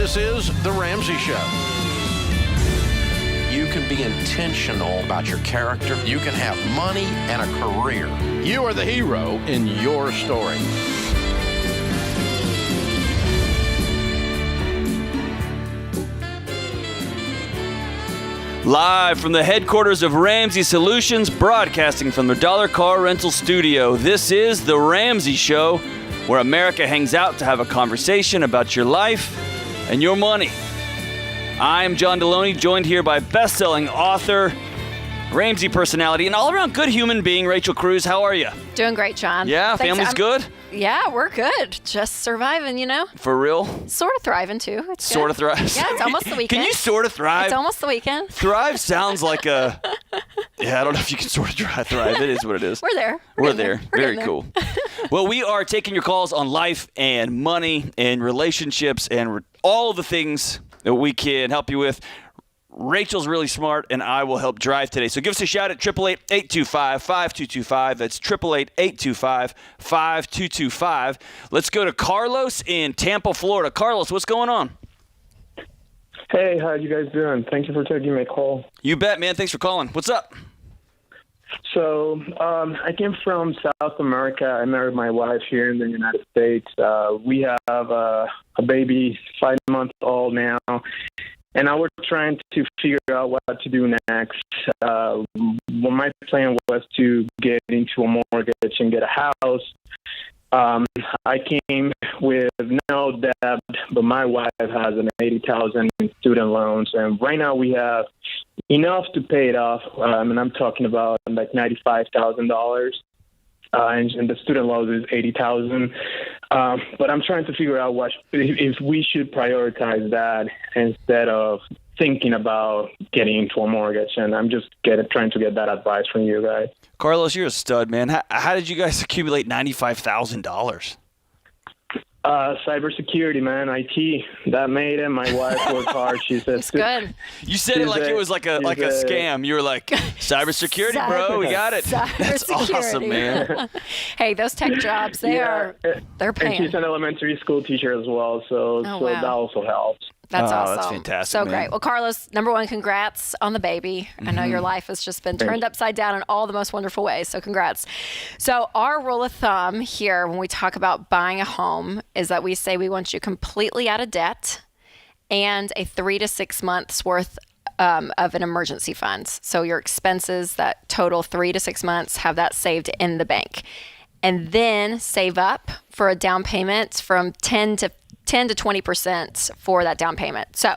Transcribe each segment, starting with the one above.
This is The Ramsey Show. You can be intentional about your character. You can have money and a career. You are the hero in your story. Live from the headquarters of Ramsey Solutions, broadcasting from the Dollar Car Rental Studio, this is The Ramsey Show, where America hangs out to have a conversation about your life and your money. I'm John Deloney, joined here by best-selling author, Ramsey personality, and all-around good human being, Rachel Cruz. How are you? Doing great, John. Yeah, Thanks. family's good? Yeah, we're good. Just surviving, you know. For real? Sort of thriving, too. It's sort good. of thrive? Yeah, it's almost the weekend. Can you sort of thrive? It's almost the weekend. Thrive sounds like a... Yeah, I don't know if you can sort of thrive. It is what it is. We're there. We're there. Very cool. Well, we are taking your calls on life and money and relationships and all of the things that we can help you with. Rachel's really smart, and I will help drive today. So give us a shout at 888-825-5225. That's 888-825-5225. Let's go to Carlos in Tampa, Florida. Carlos, what's going on? Hey, how you guys doing? Thank you for taking my call. You bet, man. Thanks for calling. What's up? So I came from South America. I married my wife here in the United States. We have a baby, 5 months old now. And now we're trying to figure out what to do next. My plan was to get into a mortgage and get a house. I came with no debt, but my wife has an $80,000 in student loans, and right now we have enough to pay it off. And I'm talking about like $95,000. And the student loan is $80,000. But I'm trying to figure out if we should prioritize that instead of thinking about getting into a mortgage. And I'm just trying to get that advice from you guys. Carlos, you're a stud, man. How did you guys accumulate $95,000? Cybersecurity, man, IT. That made it. My wife worked hard. She said, "It's good." You said it like it was like a scam. You were like, cybersecurity, bro. We got it. That's awesome, man. Hey, those tech jobs, they're paying. And she's an elementary school teacher as well, so that also helps. That's awesome. That's fantastic. So man. great. Well, Carlos, number one, congrats on the baby. I know your life has just been turned upside down in all the most wonderful ways. So congrats. So our rule of thumb here when we talk about buying a home is that we say we want you completely out of debt and a 3 to 6 months worth of an emergency fund. So your expenses that total 3 to 6 months, have that saved in the bank. And then save up for a down payment from 10 to 20% for that down payment. So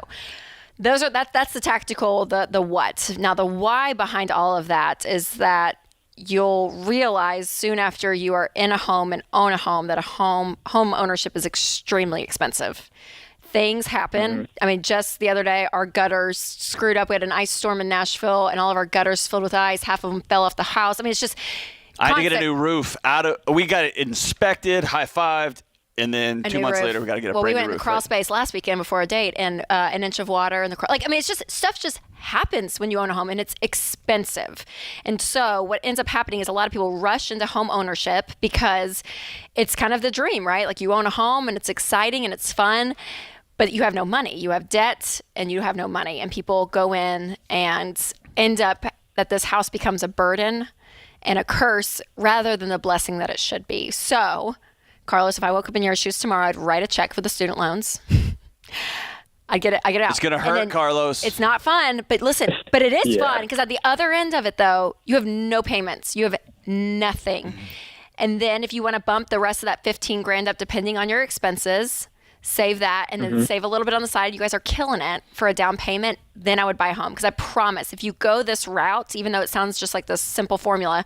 that's the tactical, the what. Now the why behind all of that is that you'll realize soon after you are in a home and own a home that home ownership is extremely expensive. Things happen. I mean, just the other day, our gutters screwed up. We had an ice storm in Nashville and all of our gutters filled with ice. Half of them fell off the house. I mean, it's just I had to get a new roof. We got it inspected, high-fived. And then 2 months later, we got to get a brand new roof. Well, we went in the crawl space last weekend before a date, and an inch of water in the crawl. It's just stuff just happens when you own a home, and it's expensive. And so what ends up happening is a lot of people rush into home ownership because it's kind of the dream, right? Like you own a home, and it's exciting and it's fun, but you have no money. You have debt, and you have no money. And people go in and end up that this house becomes a burden and a curse rather than the blessing that it should be. So, Carlos, if I woke up in your shoes tomorrow, I'd write a check for the student loans. I get it out. It's going to hurt, Carlos. It's not fun, but listen, but it is fun because at the other end of it, though, you have no payments. You have nothing. And then if you want to bump the rest of that $15,000 up, depending on your expenses, save that and then save a little bit on the side. You guys are killing it for a down payment. Then I would buy a home because I promise if you go this route, even though it sounds just like this simple formula,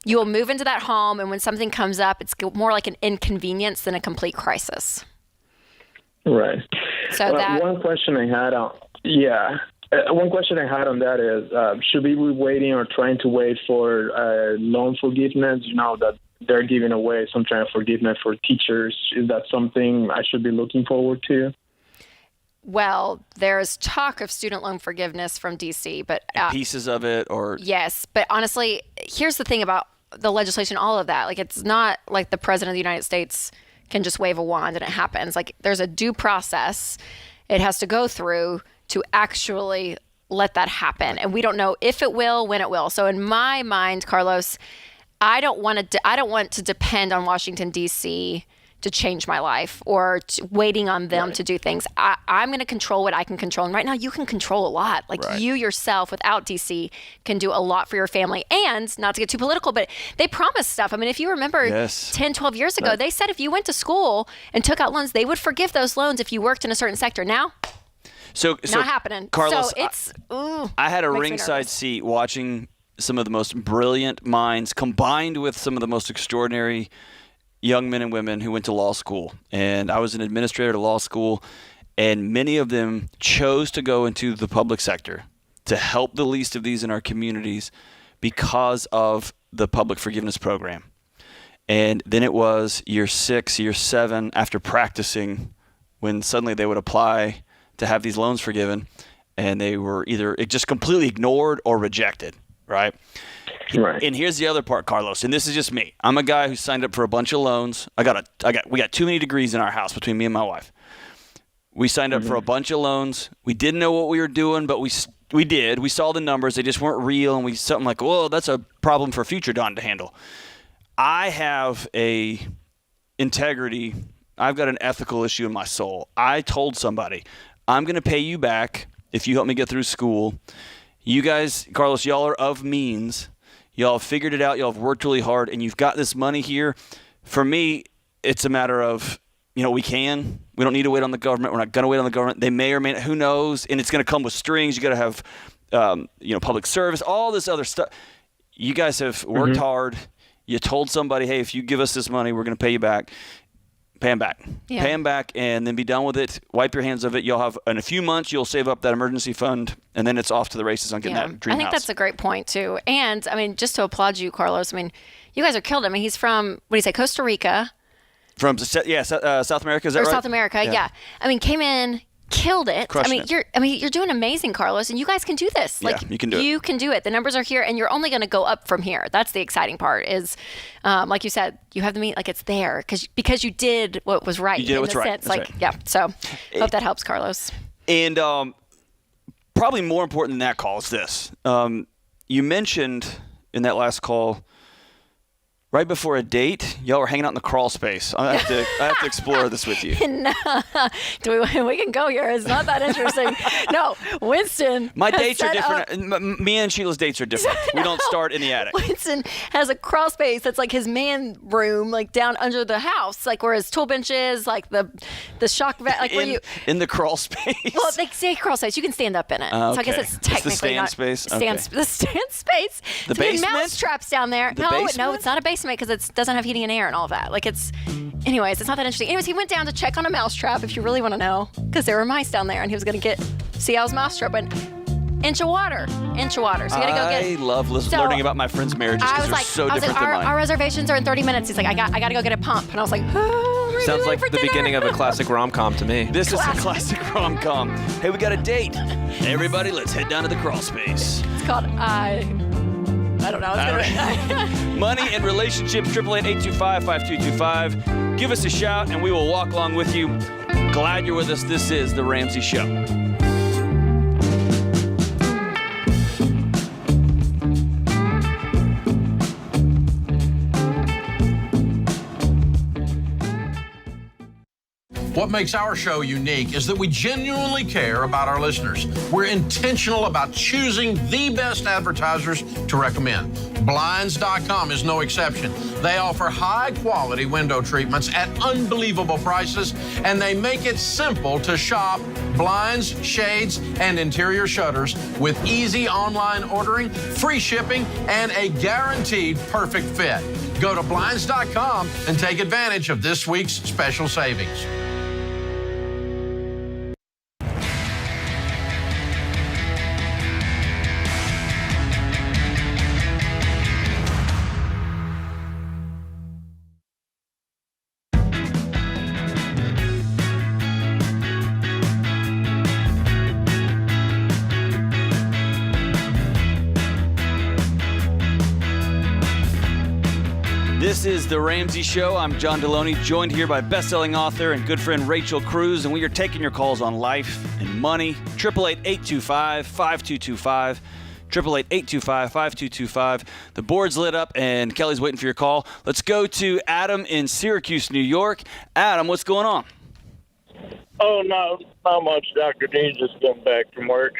you will move into that home, and when something comes up, it's more like an inconvenience than a complete crisis. Right. So one question I had on that is, should we be waiting or trying to wait for loan forgiveness? You know that they're giving away some kind of forgiveness for teachers. Is that something I should be looking forward to? Well, there's talk of student loan forgiveness from D.C., but pieces of it, or yes. But honestly, here's the thing about the legislation, all of that. Like, it's not like the president of the United States can just wave a wand and it happens. Like, there's a due process, it has to go through to actually let that happen. And we don't know if it will, when it will. So in my mind, Carlos, I don't want to depend on Washington, D.C. to change my life or waiting on them to do things. I'm going to control what I can control. And right now you can control a lot. Like you yourself without DC can do a lot for your family. And not to get too political, but they promised stuff. I mean, if you remember 10, 12 years ago, they said if you went to school and took out loans, they would forgive those loans if you worked in a certain sector. Now, so not happening. Carlos, so it's, I had a ringside seat watching some of the most brilliant minds combined with some of the most extraordinary young men and women who went to law school. And I was an administrator at law school, and many of them chose to go into the public sector to help the least of these in our communities because of the public forgiveness program. And then it was year 6, year 7 after practicing when suddenly they would apply to have these loans forgiven, and they were either just completely ignored or rejected, right? Right. And here's the other part, Carlos, and this is just me. I'm a guy who signed up for a bunch of loans. We got too many degrees in our house between me and my wife. We signed up for a bunch of loans. We didn't know what we were doing, but we did. We saw the numbers. They just weren't real, and we something like, well, that's a problem for future Don to handle. I have a integrity. I've got an ethical issue in my soul. I told somebody, I'm going to pay you back if you help me get through school. You guys, Carlos, y'all are of means. Y'all have figured it out. Y'all have worked really hard, and you've got this money here. For me, it's a matter of, we don't need to wait on the government. We're not going to wait on the government. They may or may not, who knows? And it's going to come with strings. You got to have, public service, all this other stuff. You guys have worked hard. You told somebody, hey, if you give us this money, we're going to pay you back. Pay them back. Yeah. Pay them back and then be done with it. Wipe your hands of it. You'll have, in a few months, you'll save up that emergency fund, and then it's off to the races on getting that dream house. I think that's a great point, too. And, just to applaud you, Carlos, you guys are killed. He's from, what do you say, Costa Rica? From, South America, is that right? South America, yeah. Came in, killed it. You're doing amazing, Carlos, and you guys can do this. You can do it. You can do it. The numbers are here, and you're only going to go up from here. That's the exciting part is, like you said, you have the meat, it's there because you did what was right. You did what's right. That's right. Yeah. So hope that helps, Carlos. And probably more important than that call is this. You mentioned in that last call, right before a date, y'all were hanging out in the crawl space. I have to explore this with you. No, we can go here. It's not that interesting. No, Winston. My dates are different. Me and Sheila's dates are different. We don't start in the attic. Winston has a crawl space that's like his man room, down under the house, where his tool bench is, the shock vat, in the crawl space. Well, they say crawl space. You can stand up in it. So I guess it's technically the stand not space. The stand space. The basement. Mouse traps down there. No, it's not a basement because it doesn't have heating and air and all of that. Anyways, it's not that interesting. Anyways, he went down to check on a mousetrap, if you really want to know, because there were mice down there, and he was going to see how his mousetrap went. Inch of water. So you got to go get. I love learning about my friends' marriages because they're so different than mine. Our reservations are in 30 minutes. He's like, I got to go get a pump, and I was like, sounds like the beginning of a classic rom-com to me. This is a classic rom-com. Hey, we got a date. Everybody, let's head down to the crawl space. It's called I don't know. Money and relationships, 888-825-5225. Give us a shout, and we will walk along with you. Glad you're with us. This is The Ramsey Show. What makes our show unique is that we genuinely care about our listeners. We're intentional about choosing the best advertisers to recommend. Blinds.com is no exception. They offer high-quality window treatments at unbelievable prices, and they make it simple to shop blinds, shades, and interior shutters with easy online ordering, free shipping, and a guaranteed perfect fit. Go to Blinds.com and take advantage of this week's special savings. This is The Ramsey Show. I'm John Deloney, joined here by best-selling author and good friend Rachel Cruz, and we are taking your calls on life and money. 888-825-5225. 888-825-5225. The board's lit up, and Kelly's waiting for your call. Let's go to Adam in Syracuse, New York. Adam, what's going on? Oh, not much, Dr. D. Just getting back from work.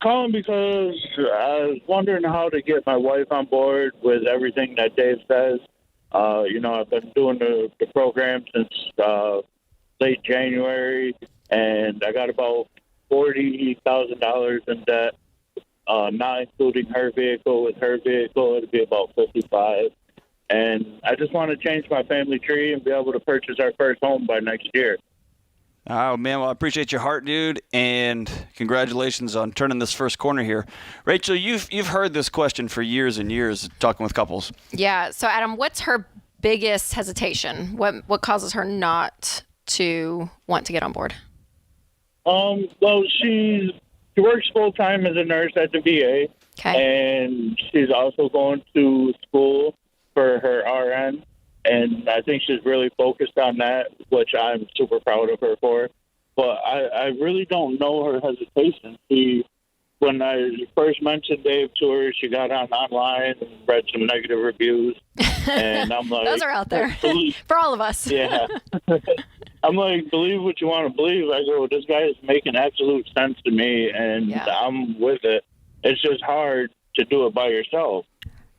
Calling because I was wondering how to get my wife on board with everything that Dave says. I've been doing the program since late January, and I got about $40,000 in debt, not including her vehicle. With her vehicle, it'd be about $55,000. And I just want to change my family tree and be able to purchase our first home by next year. Oh, man, well, I appreciate your heart, dude, and congratulations on turning this first corner here. Rachel, you've heard this question for years and years, talking with couples. Yeah. So, Adam, what's her biggest hesitation? What causes her not to want to get on board? Well, she works full-time as a nurse at the VA, and she's also going to school for her RN. And I think she's really focused on that, which I'm super proud of her for. But I really don't know her hesitation. When I first mentioned Dave to her, she got online and read some negative reviews. And I'm like, those are out there for all of us. Yeah. I'm like, believe what you want to believe. I go, this guy is making absolute sense to me, and I'm with it. It's just hard to do it by yourself.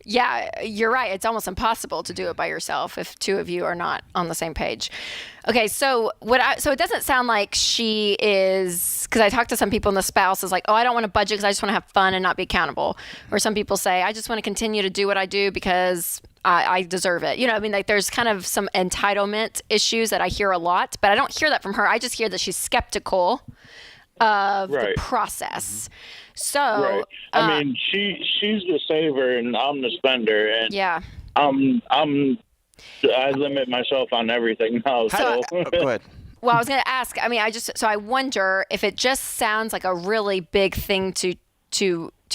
Yeah, you're right. It's almost impossible to do it by yourself if two of you are not on the same page. Okay, so it doesn't sound like she is, because I talked to some people and the spouse is like, oh, I don't want to budget because I just want to have fun and not be accountable. Or some people say, I just want to continue to do what I do because I deserve it. Like there's kind of some entitlement issues that I hear a lot, but I don't hear that from her. I just hear that she's skeptical of the process. So, right. I mean, she's the saver and I'm the spender, and I limit myself on everything now. So go ahead. Well, I was going to ask. I mean, I wonder if it just sounds like a really big thing to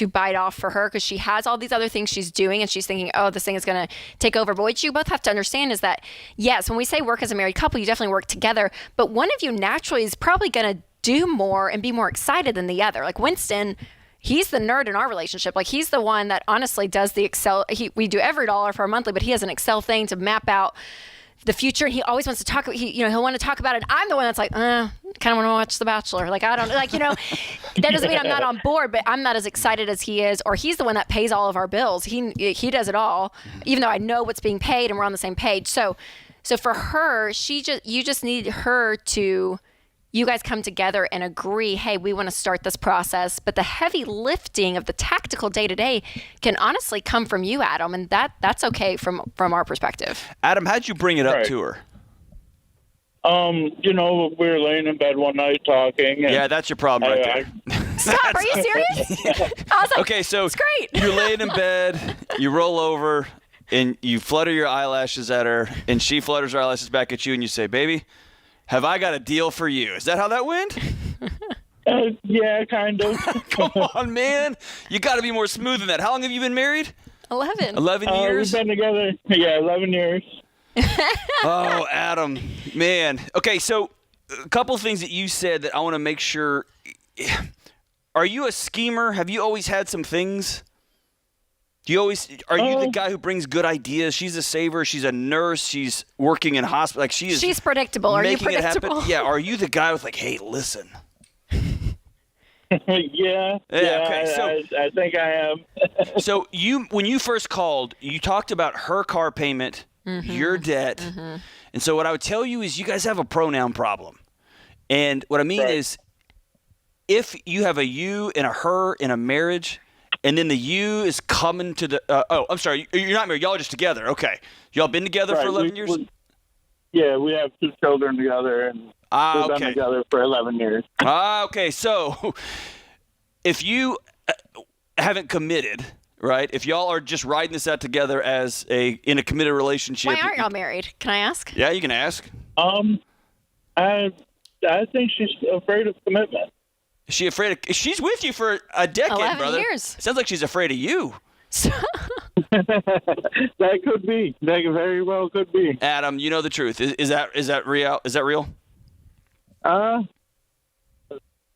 bite off for her, because she has all these other things she's doing and she's thinking, oh, this thing is going to take over. But what you both have to understand is that, yes, when we say work as a married couple, you definitely work together, but one of you naturally is probably going to do more and be more excited than the other. Like Winston, he's the nerd in our relationship. Like he's the one that honestly does the Excel. We do every dollar for our monthly, but he has an Excel thing to map out the future. And he always wants to talk. He'll want to talk about it. I'm the one that's like, kind of want to watch The Bachelor. Like, I don't that doesn't mean I'm not on board, but I'm not as excited as he is, or he's the one that pays all of our bills. He does it all, even though I know what's being paid and we're on the same page. So for her, you just need her to, you guys come together and agree, hey, we want to start this process. But the heavy lifting of the tactical day-to-day can honestly come from you, Adam, and that's okay from our perspective. Adam, how'd you bring it up to her? We were laying in bed one night talking. And that's your problem right there. Stop, are you serious? I was like, okay, so it's great. You're laying in bed, you roll over, and you flutter your eyelashes at her, and she flutters her eyelashes back at you, and you say, baby, have I got a deal for you? Is that how that went? Yeah, kind of. Come on, man. You got to be more smooth than that. How long have you been married? 11. 11 years? We've been together, 11 years. Oh, Adam, man. Okay, so a couple things that you said that I want to make sure. Are you a schemer? Have you always had some things? Are you the guy who brings good ideas? She's a saver. She's a nurse. She's working in hospital. Like she's predictable. Are you predictable? It happen. Yeah. Are you the guy with like, hey, listen? Yeah. Okay. So I think I am. So when you first called, you talked about her car payment, your debt, and so what I would tell you is you guys have a pronoun problem, and what I mean is, if you have a you and a her in a marriage. And then the you is coming to the I'm sorry, you're not married. Y'all are just together. Okay. Y'all been together for 11 years? We have 2 children together, and we've been together for 11 years. Okay. So if you haven't committed, right, if y'all are just riding this out together in a committed relationship. Why aren't y'all married? Can I ask? Yeah, you can ask. I think she's afraid of commitment. Is she afraid of? She's with you for a decade, 11 brother. years. It sounds like she's afraid of you. That could be. That very well could be. Adam, you know the truth. Is that real? Is that real?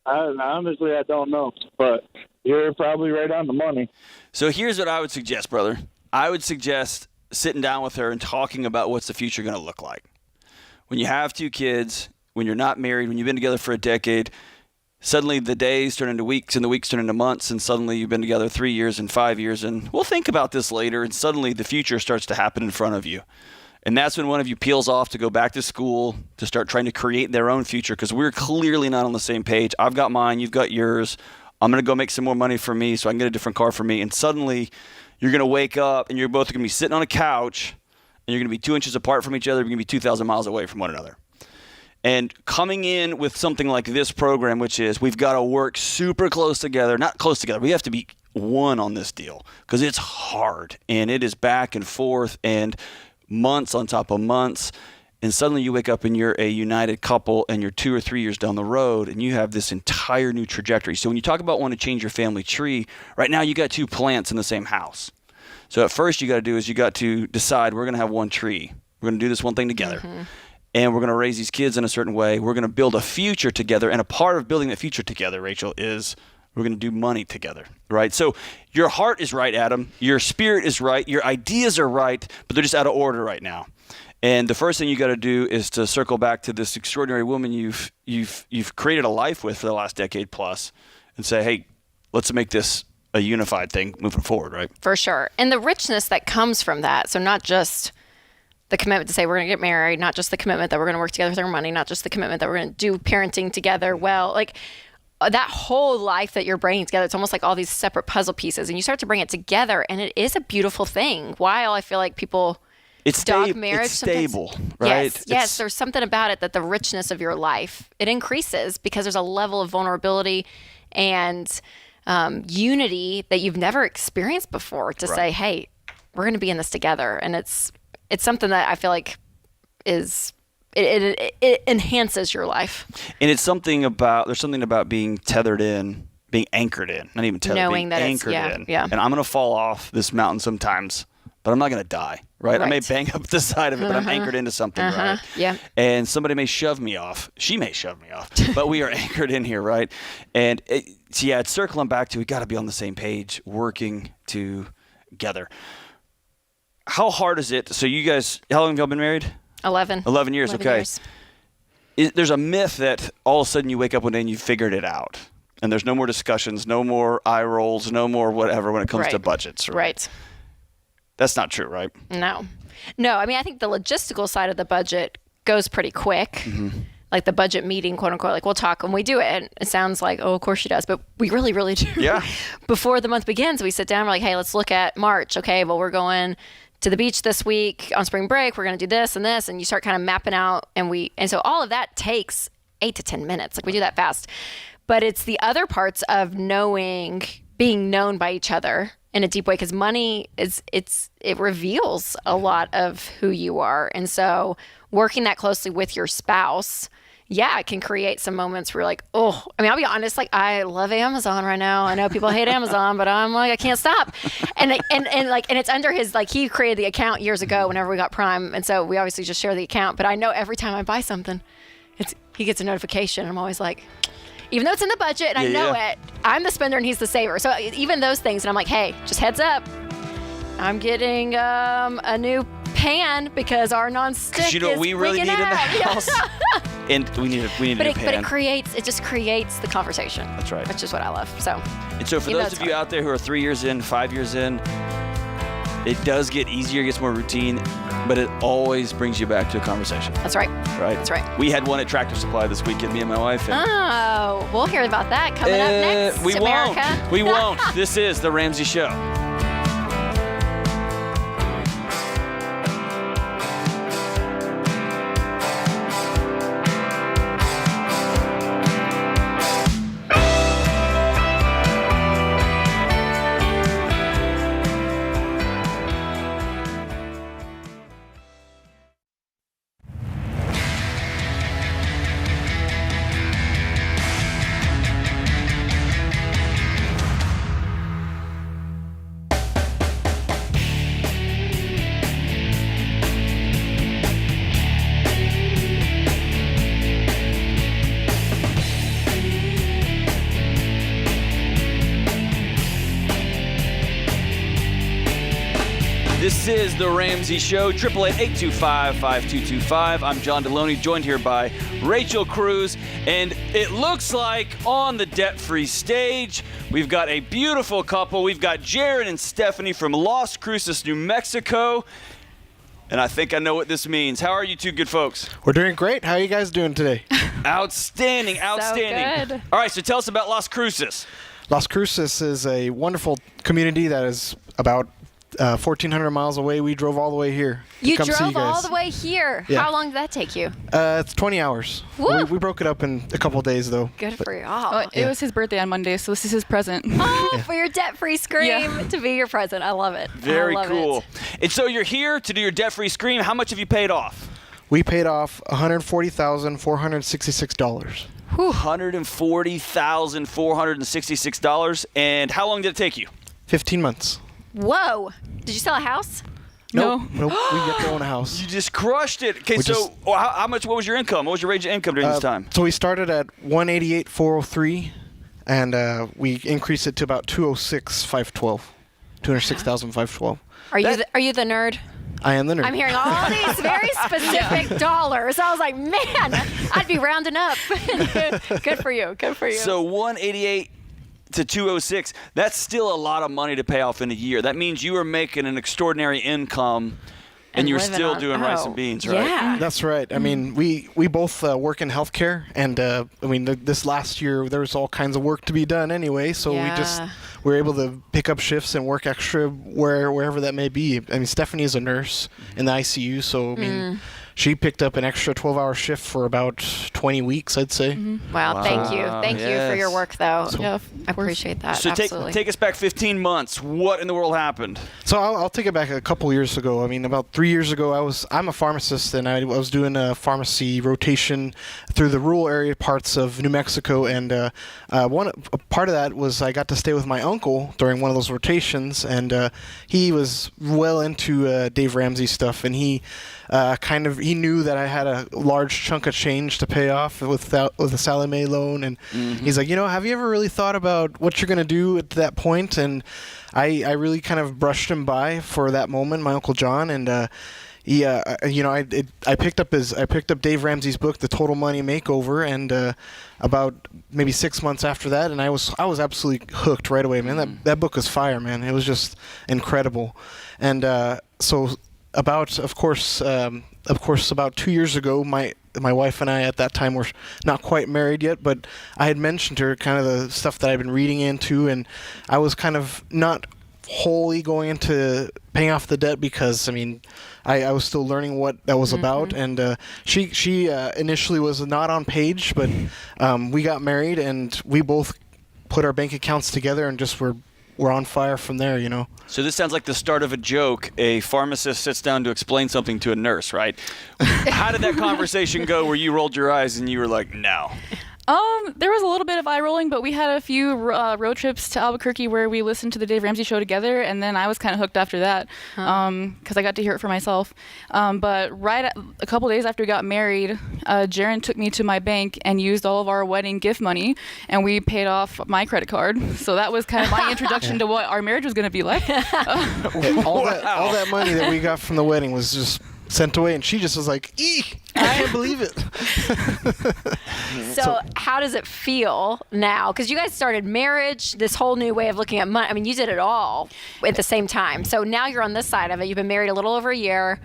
Honestly, I don't know, but you're probably right on the money. So here's what I would suggest, brother. I would suggest sitting down with her and talking about what's the future going to look like. When you have 2 kids, when you're not married, when you've been together for a decade, suddenly the days turn into weeks and the weeks turn into months, and suddenly you've been together 3 years and 5 years, and we'll think about this later, and suddenly the future starts to happen in front of you. And that's when one of you peels off to go back to school to start trying to create their own future, because we're clearly not on the same page. I've got mine, you've got yours. I'm going to go make some more money for me so I can get a different car for me. And suddenly you're going to wake up and you're both going to be sitting on a couch and you're going to be 2 inches apart from each other. You're going to be 2,000 miles away from one another. And coming in with something like this program, which is we've got to work super close together, not close together, we have to be one on this deal because it's hard and it is back and forth and months on top of months. And suddenly you wake up and you're a united couple and you're 2 or 3 years down the road and you have this entire new trajectory. So when you talk about wanting to change your family tree, right now you got 2 plants in the same house. So at first you got to do is you got to decide we're going to have one tree. We're going to do this one thing together. Mm-hmm. And we're going to raise these kids in a certain way. We're going to build a future together. And a part of building that future together, Rachel, is we're going to do money together, right? So your heart is right, Adam. Your spirit is right. Your ideas are right, but they're just out of order right now. And the first thing you got to do is to circle back to this extraordinary woman you've created a life with for the last decade plus and say, hey, let's make this a unified thing moving forward, right? For sure. And the richness that comes from that. So not just the commitment to say we're going to get married, not just the commitment that we're going to work together with our money, not just the commitment that we're going to do parenting together well, like that whole life that you're bringing together, it's almost like all these separate puzzle pieces and you start to bring it together and it is a beautiful thing. While I feel like people dog marriage, it's stable, right? Yes, there's something about it that the richness of your life, it increases because there's a level of vulnerability and unity that you've never experienced before to say, hey, we're going to be in this together. And it's something that I feel like is it enhances your life. And there's something about being tethered in, being anchored in, not even tethered, knowing being that anchored in. Yeah. And I'm going to fall off this mountain sometimes, but I'm not going to die, right? I may bang up the side of it, but I'm anchored into something, right? Yeah. And somebody may shove me off. She may shove me off, but we are anchored in here, right? And it's circling back to we got to be on the same page, working together. How hard is it? So you guys, how long have y'all been married? 11 years, 11 okay. Years. There's a myth that all of a sudden you wake up one day and you figured it out. And there's no more discussions, no more eye rolls, no more whatever when it comes to budgets. Right. That's not true, right? No. I mean, I think the logistical side of the budget goes pretty quick. Mm-hmm. Like the budget meeting, quote unquote, like we'll talk when we do it. And it sounds like, oh, of course she does. But we really, really do. Yeah. Before the month begins, we sit down, we're like, hey, let's look at March. Okay, well, we're going to the beach this week on spring break. We're going to do this and this. And you start kind of mapping out. And so all of that takes 8 to 10 minutes. Like we do that fast. But it's the other parts of being known by each other in a deep way, because money it reveals a lot of who you are. And so working that closely with your spouse, it can create some moments where you're like, oh, I mean, I'll be honest, like I love Amazon right now. I know people hate Amazon, but I'm like, I can't stop. And it's under his, like he created the account years ago whenever we got Prime. And so we obviously just share the account, but I know every time I buy something, he gets a notification. I'm always like, even though it's in the budget and I know it, I'm the spender and he's the saver. So even those things, and I'm like, hey, just heads up, I'm getting a new pan because our nonstick you know is we really need in the house. And we need a new pan. But it just creates the conversation. That's right. Which is what I love. And so for those of you out there who are 3 years in, 5 years in, it does get easier, gets more routine, but it always brings you back to a conversation. That's right. Right? That's right. We had one at Tractor Supply this weekend, me and my wife. And we'll hear about that coming up next. We won't. This is The Ramsey Show. This is The Ramsey Show, 888-825-5225. I'm John Deloney, joined here by Rachel Cruz. And it looks like on the debt-free stage, we've got a beautiful couple. We've got Jaron and Stephanie from Las Cruces, New Mexico. And I think I know what this means. How are you two good folks? We're doing great. How are you guys doing today? Outstanding. So good. All right, so tell us about Las Cruces. Las Cruces is a wonderful community that is about 1,400 miles away. We drove all the way here. You to come see drove you guys. all the way here. Yeah. How long did that take you? It's 20 hours. We broke it up in a couple of days, though. Good for you all. It was his birthday on Monday, so this is his present. Oh, for your debt-free scream to be your present. I love it. Very I love cool. it. And so you're here to do your debt-free scream. How much have you paid off? We paid off $140,466. $140,466. And how long did it take you? 15 months. Whoa. Did you sell a house? Nope. We get to own a house. You just crushed it. Okay, We so just- how much? What was your income? What was your range of income during this time? So we started at 188,403, and we increased it to about 206,512. 206,512. Are you the nerd? I am the nerd. I'm hearing all these very specific dollars. I was like, man, I'd be rounding up. Good for you. Good for you. So 188 to 206. That's still a lot of money to pay off in a year. That means you were making an extraordinary income, and you're living still on- doing rice and beans, right? Yeah. That's right. I mean, we both work in healthcare, and this last year there was all kinds of work to be done anyway. So we were able to pick up shifts and work extra wherever that may be. I mean, Stephanie is a nurse in the ICU, so I mean, she picked up an extra 12-hour shift for about 20 weeks, I'd say. Wow. Thank you. Thank you for your work, though. Yeah, I appreciate that. So Absolutely. take us back 15 months. What in the world happened? So I'll take it back a couple years ago. I mean, about 3 years ago, I'm a pharmacist, and I was doing a pharmacy rotation through the rural area parts of New Mexico, and a part of that was I got to stay with my uncle during one of those rotations, and he was well into Dave Ramsey stuff, and he knew that I had a large chunk of change to pay off with the Sallie Mae loan, and he's like, have you ever really thought about what you're going to do at that point? And I really kind of brushed him by for that moment, my Uncle John, and I picked up Dave Ramsey's book, The Total Money Makeover, and about maybe 6 months after that, and I was absolutely hooked right away, man. That book was fire, man. It was just incredible, and so about 2 years ago, my wife and I at that time were not quite married yet, but I had mentioned to her kind of the stuff that I'd been reading into, and I was kind of not wholly going into paying off the debt because, I mean, I was still learning what that was about, and she initially was not on page, but we got married, and we both put our bank accounts together and just were on fire from there, So this sounds like the start of a joke. A pharmacist sits down to explain something to a nurse, right? How did that conversation go where you rolled your eyes and you were like, no? There was a little bit of eye rolling, but we had a few road trips to Albuquerque where we listened to the Dave Ramsey Show together, and then I was kind of hooked after that because I got to hear it for myself. But a couple days after we got married, Jaron took me to my bank and used all of our wedding gift money, and we paid off my credit card. So that was kind of my introduction to what our marriage was going to be like. all that money that we got from the wedding was just sent away, and she just was like, eek, I can't believe it. So how does it feel now? Because you guys started marriage, this whole new way of looking at money. I mean, you did it all at the same time. So now you're on this side of it. You've been married a little over a year.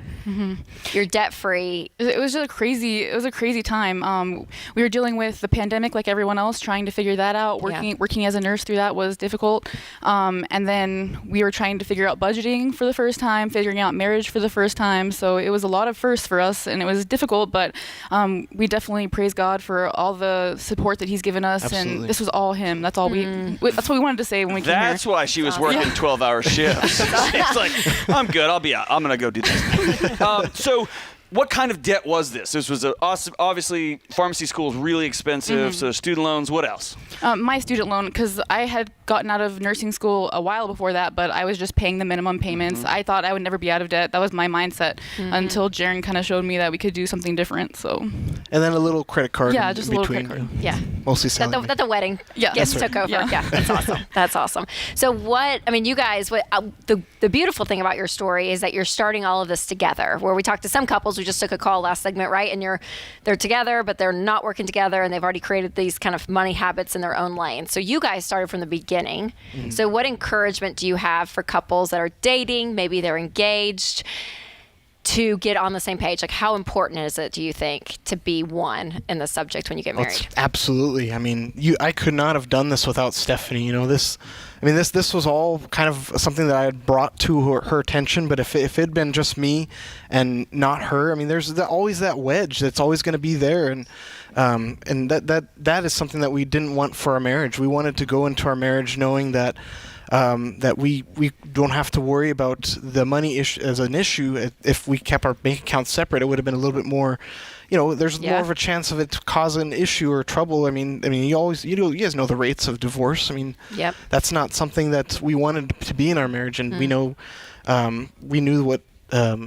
You're debt free. It was just a crazy time. We were dealing with the pandemic like everyone else, trying to figure that out. Working as a nurse through that was difficult. And then we were trying to figure out budgeting for the first time, figuring out marriage for the first time. So it was a lot of firsts for us, and it was difficult, but we definitely praise God for all the support that He's given us. Absolutely. And this was all Him. That's all that's what we wanted to say when we came here. That's why she was working 12-hour shifts. She's like, I'm good. I'll be out. I'm going to go do this. So what kind of debt was this? This was obviously pharmacy school is really expensive, so student loans. What else? My student loan, because I had gotten out of nursing school a while before that, but I was just paying the minimum payments. I thought I would never be out of debt. That was my mindset until Jaron kind of showed me that we could do something different. So. And then a little credit card. Yeah, just a little credit card. Yeah. Mostly selling. That the wedding gifts took over. Yeah, that's awesome. That's awesome. So you guys, the beautiful thing about your story is that you're starting all of this together. Where we talked to some couples, we just took a call last segment, right? And they're together, but they're not working together, and they've already created these kind of money habits in their own lane. So you guys started from the beginning. So what encouragement do you have for couples that are dating, maybe they're engaged, to get on the same page? Like, how important is it, do you think, to be one in the subject when you get married? Absolutely. I mean, I could not have done this without Stephanie. This was all kind of something that I had brought to her attention. But if it had been just me and not her, I mean, there's always that wedge that's always going to be there, and that is something that we didn't want for our marriage. We wanted to go into our marriage knowing that we don't have to worry about the money issue as an issue. If we kept our bank accounts separate, it would have been a little bit more, there's more of a chance of it causing an issue or trouble. I mean, you guys know the rates of divorce. I mean, that's not something that we wanted to be in our marriage, and we knew what it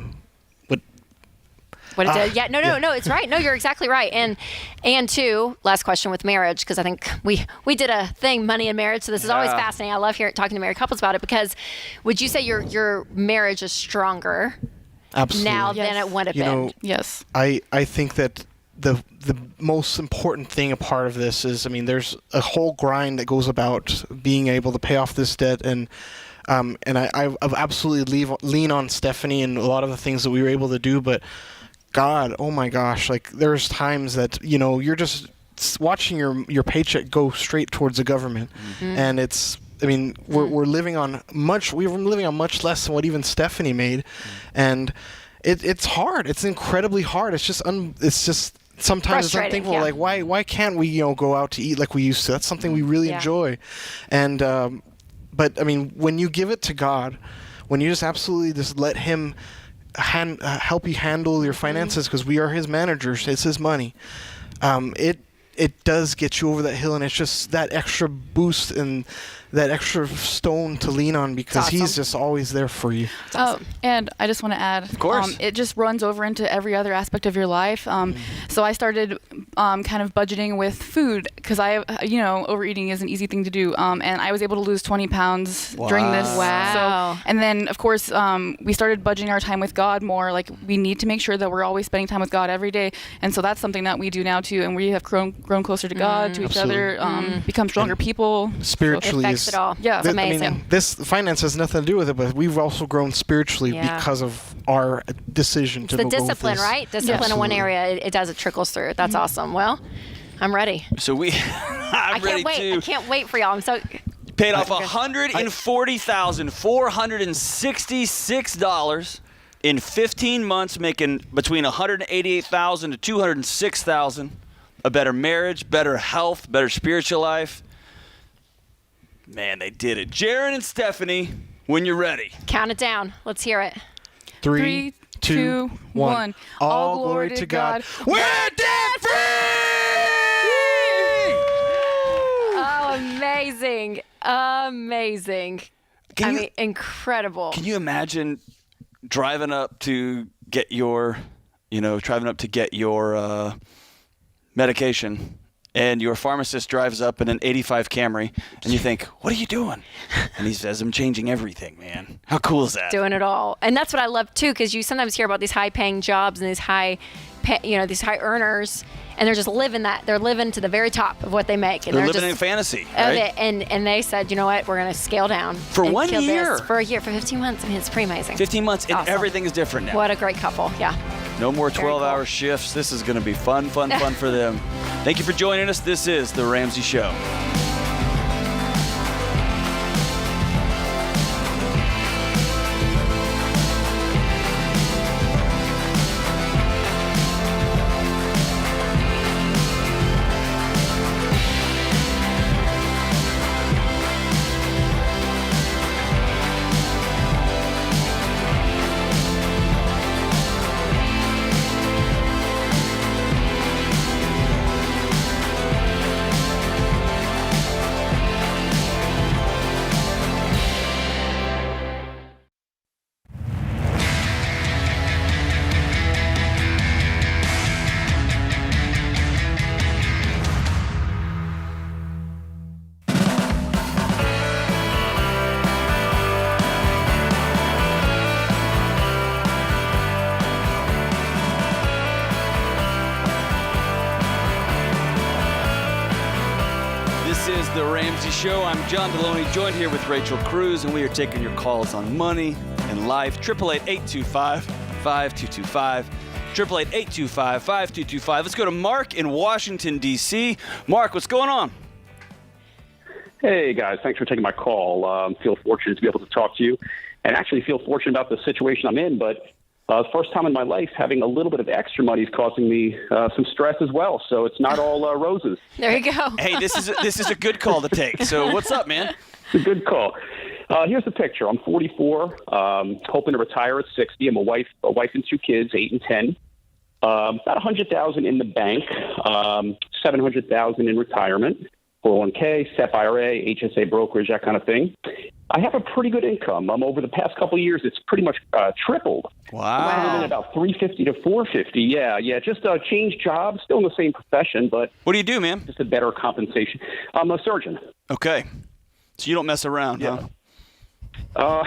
did. Yeah, no, it's right. No, you're exactly right. And two, last question with marriage, because I think we did a thing, money and marriage. So this is always fascinating. I love talking to married couples about it, because would you say your marriage is stronger now than it would have been? Yes. I think that the most important thing, a part of this is, there's a whole grind that goes about being able to pay off this debt, and I've absolutely lean on Stephanie and a lot of the things that we were able to do, but God, oh my gosh, like there's times that, you're just watching your paycheck go straight towards the government. And we're living on much less than what even Stephanie made. And it's hard. It's incredibly hard. It's just sometimes it's unthinkable. Like, why can't we, go out to eat like we used to? That's something we really enjoy. And, but when you give it to God, when you just absolutely just let Him help you handle your finances, because we are His managers, it's His money, it does get you over that hill, and it's just that extra boost and that extra stone to lean on, because He's just always there for you. Awesome. And I just want to add, of course, it just runs over into every other aspect of your life. So I started kind of budgeting with food, because overeating is an easy thing to do. And I was able to lose 20 pounds during this. Wow. So, and then, of course, we started budgeting our time with God more. Like, we need to make sure that we're always spending time with God every day. And so that's something that we do now, too. And we have grown closer to God, to each other, become stronger people. Spiritually it all. Yeah, it's amazing. This finance has nothing to do with it, but we've also grown spiritually because of our decision to go with this. It's the discipline, right? Discipline in one area, it does, it trickles through. That's awesome. Well, I'm ready. So I can't wait for y'all. I'm so paid off $140,466 in 15 months, making between $188,000 to $206,000. A better marriage, better health, better spiritual life. Man, they did it. Jaron and Stephanie, when you're ready. Count it down. Let's hear it. 3, 2, 1. All glory to God. We're debt free! Oh, amazing. Amazing. Incredible. Can you imagine driving up to get your medication, and your pharmacist drives up in an 85 Camry, and you think, what are you doing? And he says, I'm changing everything, man. How cool is that? Doing it all. And that's what I love, too, because you sometimes hear about these high-paying jobs and these high earners, and they're just living that. They're living to the very top of what they make. And they're living in fantasy, right? And they said, you know what, we're going to scale down. For 1 year? For a year, for 15 months. It's pretty amazing. 15 months, awesome. And everything is different now. What a great couple, yeah. No more 12-hour shifts. This is going to be fun for them. Thank you for joining us. This is The Ramsey Show. Ramsey Show. I'm John Deloney, joined here with Rachel Cruz, and we are taking your calls on money and life. 888-825-5225. 888-825-5225. Let's go to Mark in Washington, D.C. Mark, what's going on? Hey, guys. Thanks for taking my call. Feel fortunate to be able to talk to you, and actually feel fortunate about the situation I'm in, but first time in my life having a little bit of extra money is causing me some stress as well, so it's not all roses. There you go. Hey, this is a good call to take. So what's up, man? It's a good call. Here's the picture. I'm 44, hoping to retire at 60. I'm a wife and two kids, 8 and 10. About $100,000 in the bank, $700,000 in retirement, 401k, SEP IRA, HSA brokerage, that kind of thing. I have a pretty good income. Over the past couple of years, it's pretty much tripled. Wow. I'm in about $350 to $450. Yeah. Just changed jobs, still in the same profession, but what do you do, man? Just a better compensation. I'm a surgeon. Okay, so you don't mess around, huh? I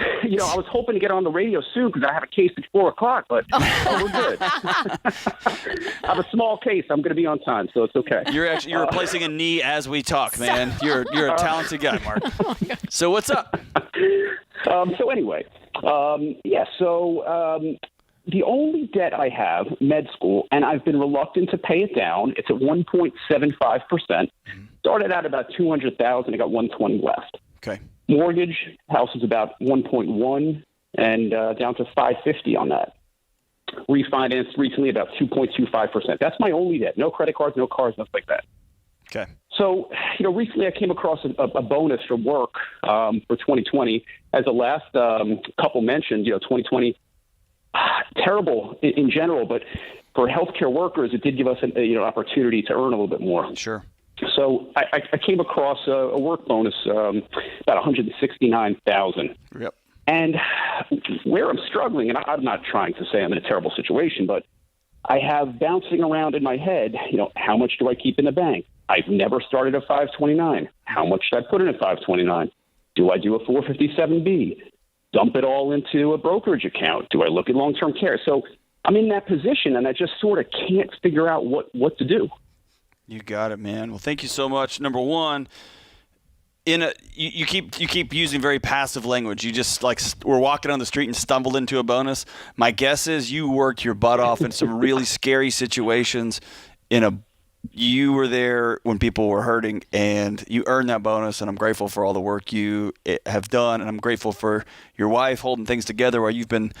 was hoping to get on the radio soon because I have a case at 4:00, but we're good. I have a small case. I'm going to be on time, so it's okay. You're replacing a knee as we talk, man. You're a talented guy, Mark. So what's up? So anyway, the only debt I have, med school, and I've been reluctant to pay it down. It's at 1.75%. Started out about $200,000. I got $120 left. Okay. Mortgage, house is about 1.1 and down to 550 on that. Refinanced recently about 2.25%. That's my only debt. No credit cards, no cars, nothing like that. Okay. So, recently I came across a bonus from work for 2020. As the last couple mentioned, 2020, terrible in general, but for healthcare workers, it did give us an opportunity to earn a little bit more. Sure. So I came across a work bonus, about $169,000. Yep. And where I'm struggling, and I'm not trying to say I'm in a terrible situation, but I have bouncing around in my head, how much do I keep in the bank? I've never started a 529. How much should I put in a 529? Do I do a 457B? Dump it all into a brokerage account? Do I look at long-term care? So I'm in that position, and I just sort of can't figure out what to do. You got it, man. Well, thank you so much. Number one, you keep using very passive language. You just we're walking on the street and stumbled into a bonus. My guess is you worked your butt off in some really scary situations. You were there when people were hurting, and you earned that bonus. And I'm grateful for all the work you have done, and I'm grateful for your wife holding things together while you've been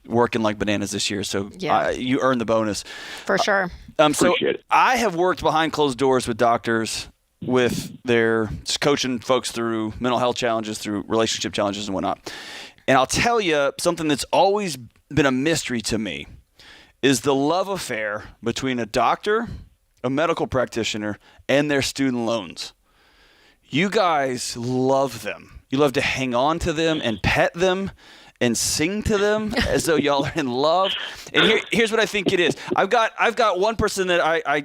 working like bananas this year. So you earned the bonus for sure. So I have worked behind closed doors with doctors, with their just coaching folks through mental health challenges, through relationship challenges and whatnot. And I'll tell you something that's always been a mystery to me is the love affair between a doctor, a medical practitioner, and their student loans. You guys love them. You love to hang on to them and pet them and sing to them as though y'all are in love. And here's what I think it is. I've got one person that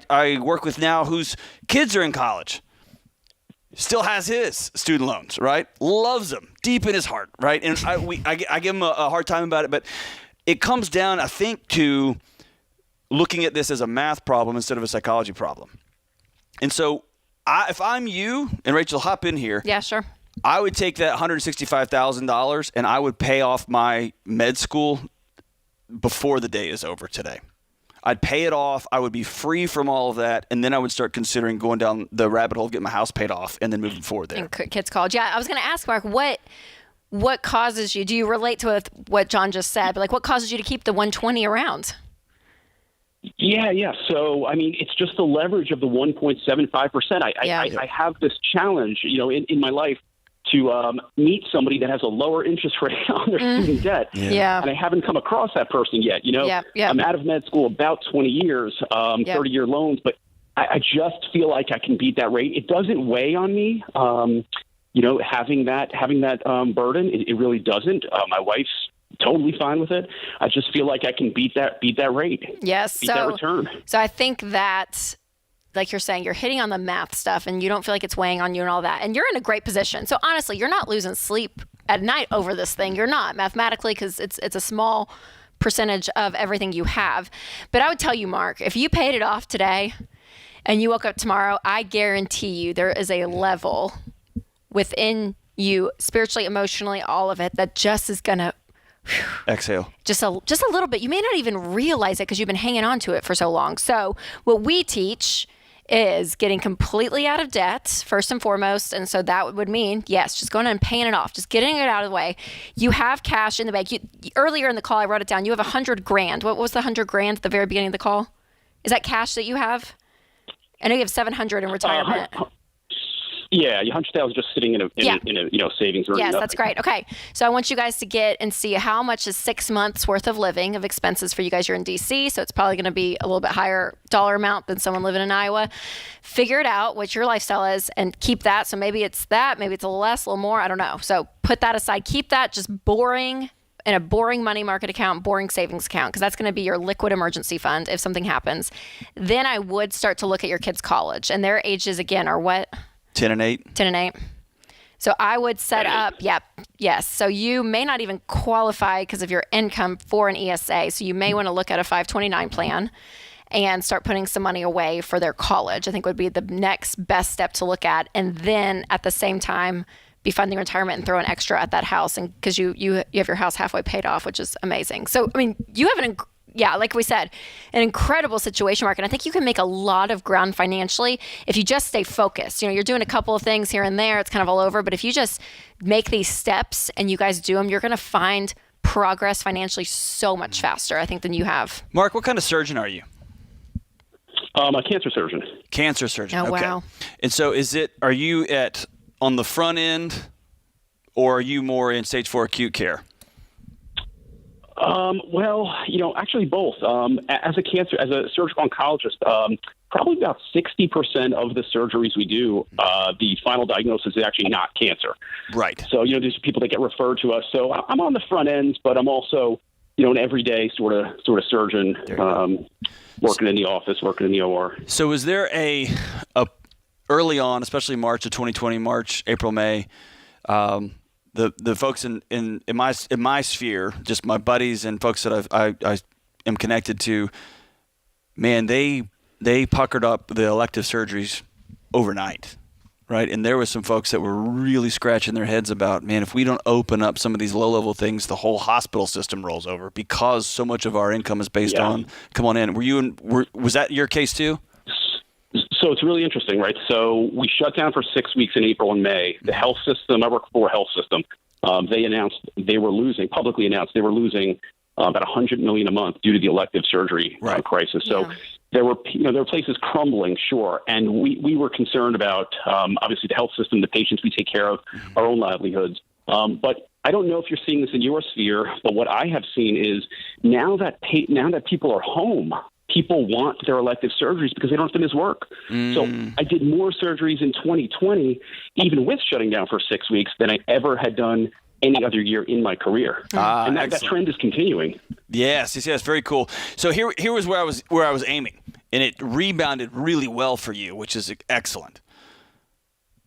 I work with now whose kids are in college. Still has his student loans, right? Loves them deep in his heart, right? And I give him a hard time about it, but it comes down, I think, to looking at this as a math problem instead of a psychology problem. And so if I'm you, and Rachel, hop in here. Yeah, sure. I would take that $165,000 and I would pay off my med school before the day is over today. I'd pay it off. I would be free from all of that. And then I would start considering going down the rabbit hole, getting my house paid off, and then moving forward there. And kids' college. Yeah, I was going to ask, Mark, what causes you? Do you relate to what John just said? But what causes you to keep the 120 around? Yeah. So, it's just the leverage of the 1.75%. I have this challenge, in my life to meet somebody that has a lower interest rate on their student debt. Yeah. And I haven't come across that person yet. I'm out of med school about 20 years, 30-year loans, but I just feel like I can beat that rate. It doesn't weigh on me, having that burden. It really doesn't. My wife's totally fine with it. I just feel like I can beat that rate. Yes. Beat that return. So I think that, like you're saying, you're hitting on the math stuff and you don't feel like it's weighing on you and all that. And you're in a great position. So honestly, you're not losing sleep at night over this thing. You're not, mathematically, because it's a small percentage of everything you have. But I would tell you, Mark, if you paid it off today and you woke up tomorrow, I guarantee you there is a level within you, spiritually, emotionally, all of it, that just is going to exhale. Just a little bit. You may not even realize it because you've been hanging on to it for so long. So what we teach is getting completely out of debt, first and foremost. And so that would mean, yes, just going and paying it off, just getting it out of the way. You have cash in the bank. Earlier in the call, I wrote it down. You have $100,000. What was the $100,000 at the very beginning of the call? Is that cash that you have? I know you have $700 in retirement. Yeah, $100,000 just sitting in a savings. Yes, that's great. Okay, so I want you guys to get and see how much is 6 months worth of living of expenses for you guys. You're in DC, so it's probably going to be a little bit higher dollar amount than someone living in Iowa. Figure it out what your lifestyle is and keep that. So maybe it's that, maybe it's a little less, a little more. I don't know. So put that aside. Keep that just boring in a boring money market account, boring savings account, because that's going to be your liquid emergency fund if something happens. Then I would start to look at your kids' college, and their ages again are what? 10 and 8. 10 and 8. So I would set up, yes. So you may not even qualify because of your income for an ESA. So you may want to look at a 529 plan and start putting some money away for their college. I think would be the next best step to look at. And then at the same time, be funding retirement and throw an extra at that house. And because you have your house halfway paid off, which is amazing. So, I mean, you have like we said, an incredible situation, Mark. And I think you can make a lot of ground financially if you just stay focused. You're doing a couple of things here and there. It's kind of all over. But if you just make these steps and you guys do them, you're going to find progress financially so much faster, I think, than you have. Mark, what kind of surgeon are you? A cancer surgeon. Cancer surgeon. Oh, okay. wow. And so are you on the front end, or are you more in stage 4 acute care? Well, actually both. As a surgical oncologist, probably about 60% of the surgeries we do, the final diagnosis is actually not cancer. Right. So, there's people that get referred to us. So I'm on the front ends, but I'm also, an everyday sort of surgeon, working in the office, working in the OR. So is there a early on, especially March of 2020, April, May, the folks in my sphere, just my buddies and folks that I am connected to, man, they puckered up the elective surgeries overnight, right? And there was some folks that were really scratching their heads about, man, if we don't open up some of these low-level things, the whole hospital system rolls over because so much of our income is based on come on in. Was that your case too? So it's really interesting, right? So we shut down for 6 weeks in April and May. The health system, I work for a health system, publicly announced they were losing about $100 million a month due to the elective surgery crisis. So there were places crumbling, sure. And we were concerned about, obviously, the health system, the patients we take care of, our own livelihoods. But I don't know if you're seeing this in your sphere, but what I have seen is now that people are home, people want their elective surgeries because they don't have to miss work. So I did more surgeries in 2020, even with shutting down for 6 weeks, than I ever had done any other year in my career. And that trend is continuing. Yes, very cool. So here was where I was aiming, and it rebounded really well for you, which is excellent.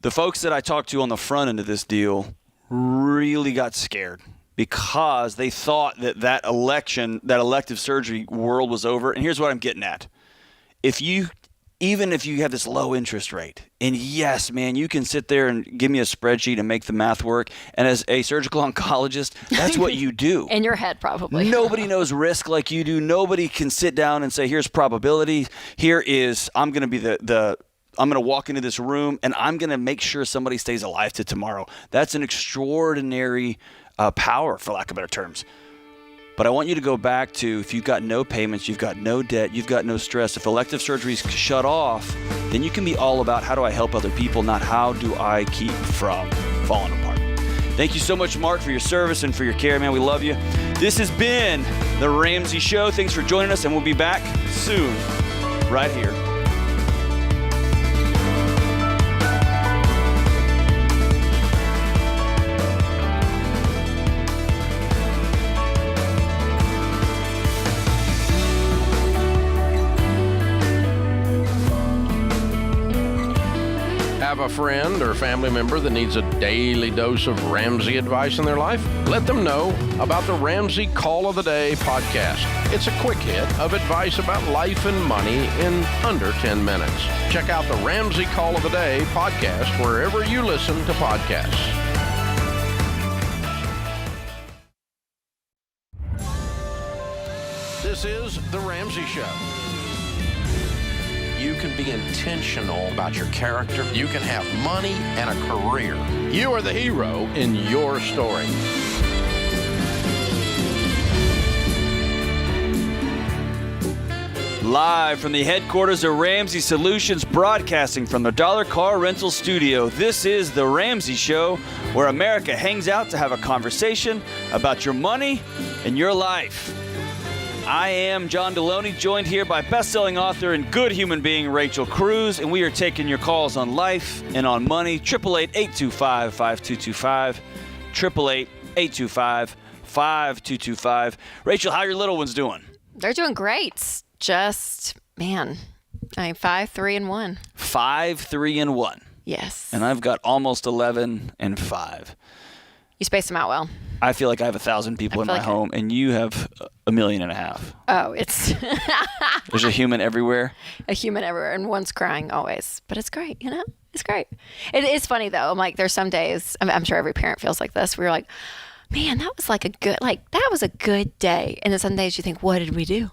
The folks that I talked to on the front end of this deal really got scared, because they thought that elective surgery world was over. And here's what I'm getting at. Even if you have this low interest rate, and yes, man, you can sit there and give me a spreadsheet and make the math work. And as a surgical oncologist, that's what you do. In your head, probably. Nobody knows risk like you do. Nobody can sit down and say, here's probability. I'm going to be I'm going to walk into this room and I'm going to make sure somebody stays alive to tomorrow. That's an extraordinary power, for lack of better terms. But I want you to go back to, if you've got no payments, you've got no debt, you've got no stress, if elective surgeries shut off, then you can be all about how do I help other people, not how do I keep from falling apart. Thank you so much, Mark, for your service and for your care, man. We love you. This has been The Ramsey Show. Thanks for joining us, and we'll be back soon, right here. have a friend or family member that needs a daily dose of Ramsey advice in their life? Let them know about the Ramsey Call of the Day podcast. It's a quick hit of advice about life and money in under 10 minutes. Check out the Ramsey Call of the Day podcast wherever you listen to podcasts. This is The Ramsey Show. You can be intentional about your character. You can have money and a career. You are the hero in your story. Live from the headquarters of Ramsey Solutions, broadcasting from the Dollar Car Rental Studio, this is The Ramsey Show, where America hangs out to have a conversation about your money and your life. I am John Deloney, joined here by best-selling author and good human being Rachel Cruz, and we are taking your calls on life and on money. 888-825-5225. 888-825-5225. Rachel, how are your little ones doing? They're doing great. Just, man, 5, 3, and 1. 5, 3, and 1. Yes. And I've got almost 11 and 5. You spaced them out well. I feel like I have 1,000 people in my home, and you have 1.5 million. Oh, it's... There's a human everywhere. A human everywhere, and one's crying always. But it's great, you know? It's great. It is funny, though. I'm like, there's some days, I'm sure every parent feels like this, where you're like, man, that was that was a good day. And then some days you think, what did we do?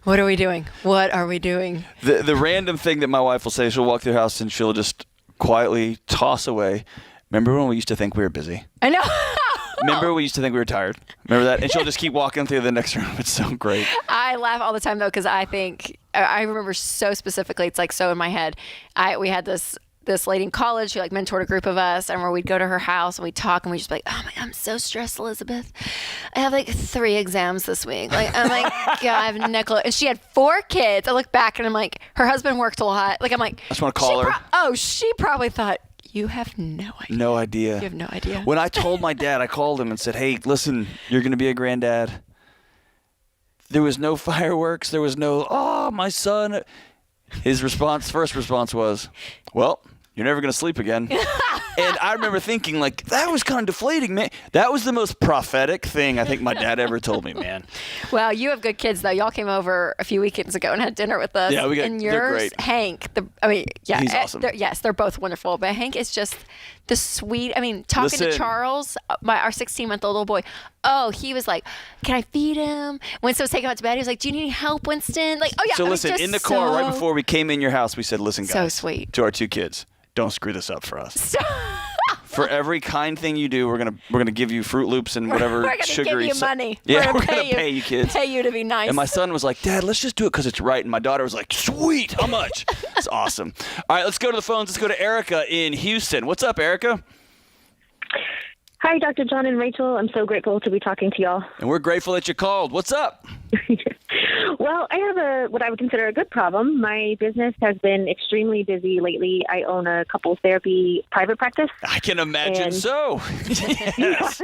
What are we doing? What are we doing? The random thing that my wife will say, she'll walk through the house and she'll just quietly toss away, remember when we used to think we were busy? I know. Remember we used to think we were tired? Remember that? And she'll just keep walking through the next room. It's so great. I laugh all the time, though, because I remember so specifically, it's like so in my head. We had this lady in college who mentored a group of us, and where we'd go to her house and we'd talk, and we'd just be like, oh my God, I'm so stressed, Elizabeth. I have 3 exams this week. I'm like, God, I have no clue. And she had 4 kids. I look back and I'm like, her husband worked a lot. I'm like, I just want to call her. She probably thought, you have no idea. No idea. You have no idea. When I told my dad, I called him and said, hey, listen, you're going to be a granddad. There was no fireworks. There was no, oh, my son. His first response was, well, you're never going to sleep again. And I remember thinking, that was kind of deflating, man. That was the most prophetic thing I think my dad ever told me, man. Well, you have good kids, though. Y'all came over a few weekends ago and had dinner with us. Yeah, and they're great. Hank, he's awesome. They're both wonderful. But Hank is just the sweet. Talking to Charles, our 16-month-old little boy. Oh, he was like, can I feed him? Winston was taking him out to bed. He was like, do you need any help, Winston? Oh, yeah. So listen, in the car right before we came in your house, we said, listen, guys. So sweet. To our 2 kids. Don't screw this up for us. For every kind thing you do, we're gonna give you Fruit Loops and whatever sugary. We're gonna give you money. Yeah, we're gonna pay you kids. Pay you to be nice. And my son was like, Dad, let's just do it because it's right. And my daughter was like, sweet, how much? It's awesome. All right, let's go to the phones. Let's go to Erica in Houston. What's up, Erica? Hi, Dr. John and Rachel. I'm so grateful to be talking to y'all. And we're grateful that you called. What's up? Well, I have what I would consider a good problem. My business has been extremely busy lately. I own a couples therapy private practice. I can imagine so. Yes.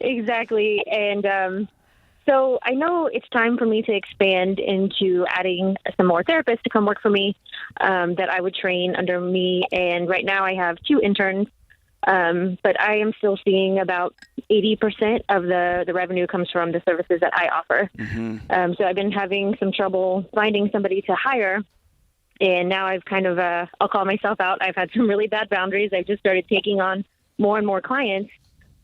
Exactly. And so I know it's time for me to expand into adding some more therapists to come work for me that I would train under me. And right now I have 2 interns. But I am still seeing about 80% of the revenue comes from the services that I offer. Mm-hmm. So I've been having some trouble finding somebody to hire. And now I've kind of, I'll call myself out. I've had some really bad boundaries. I've just started taking on more and more clients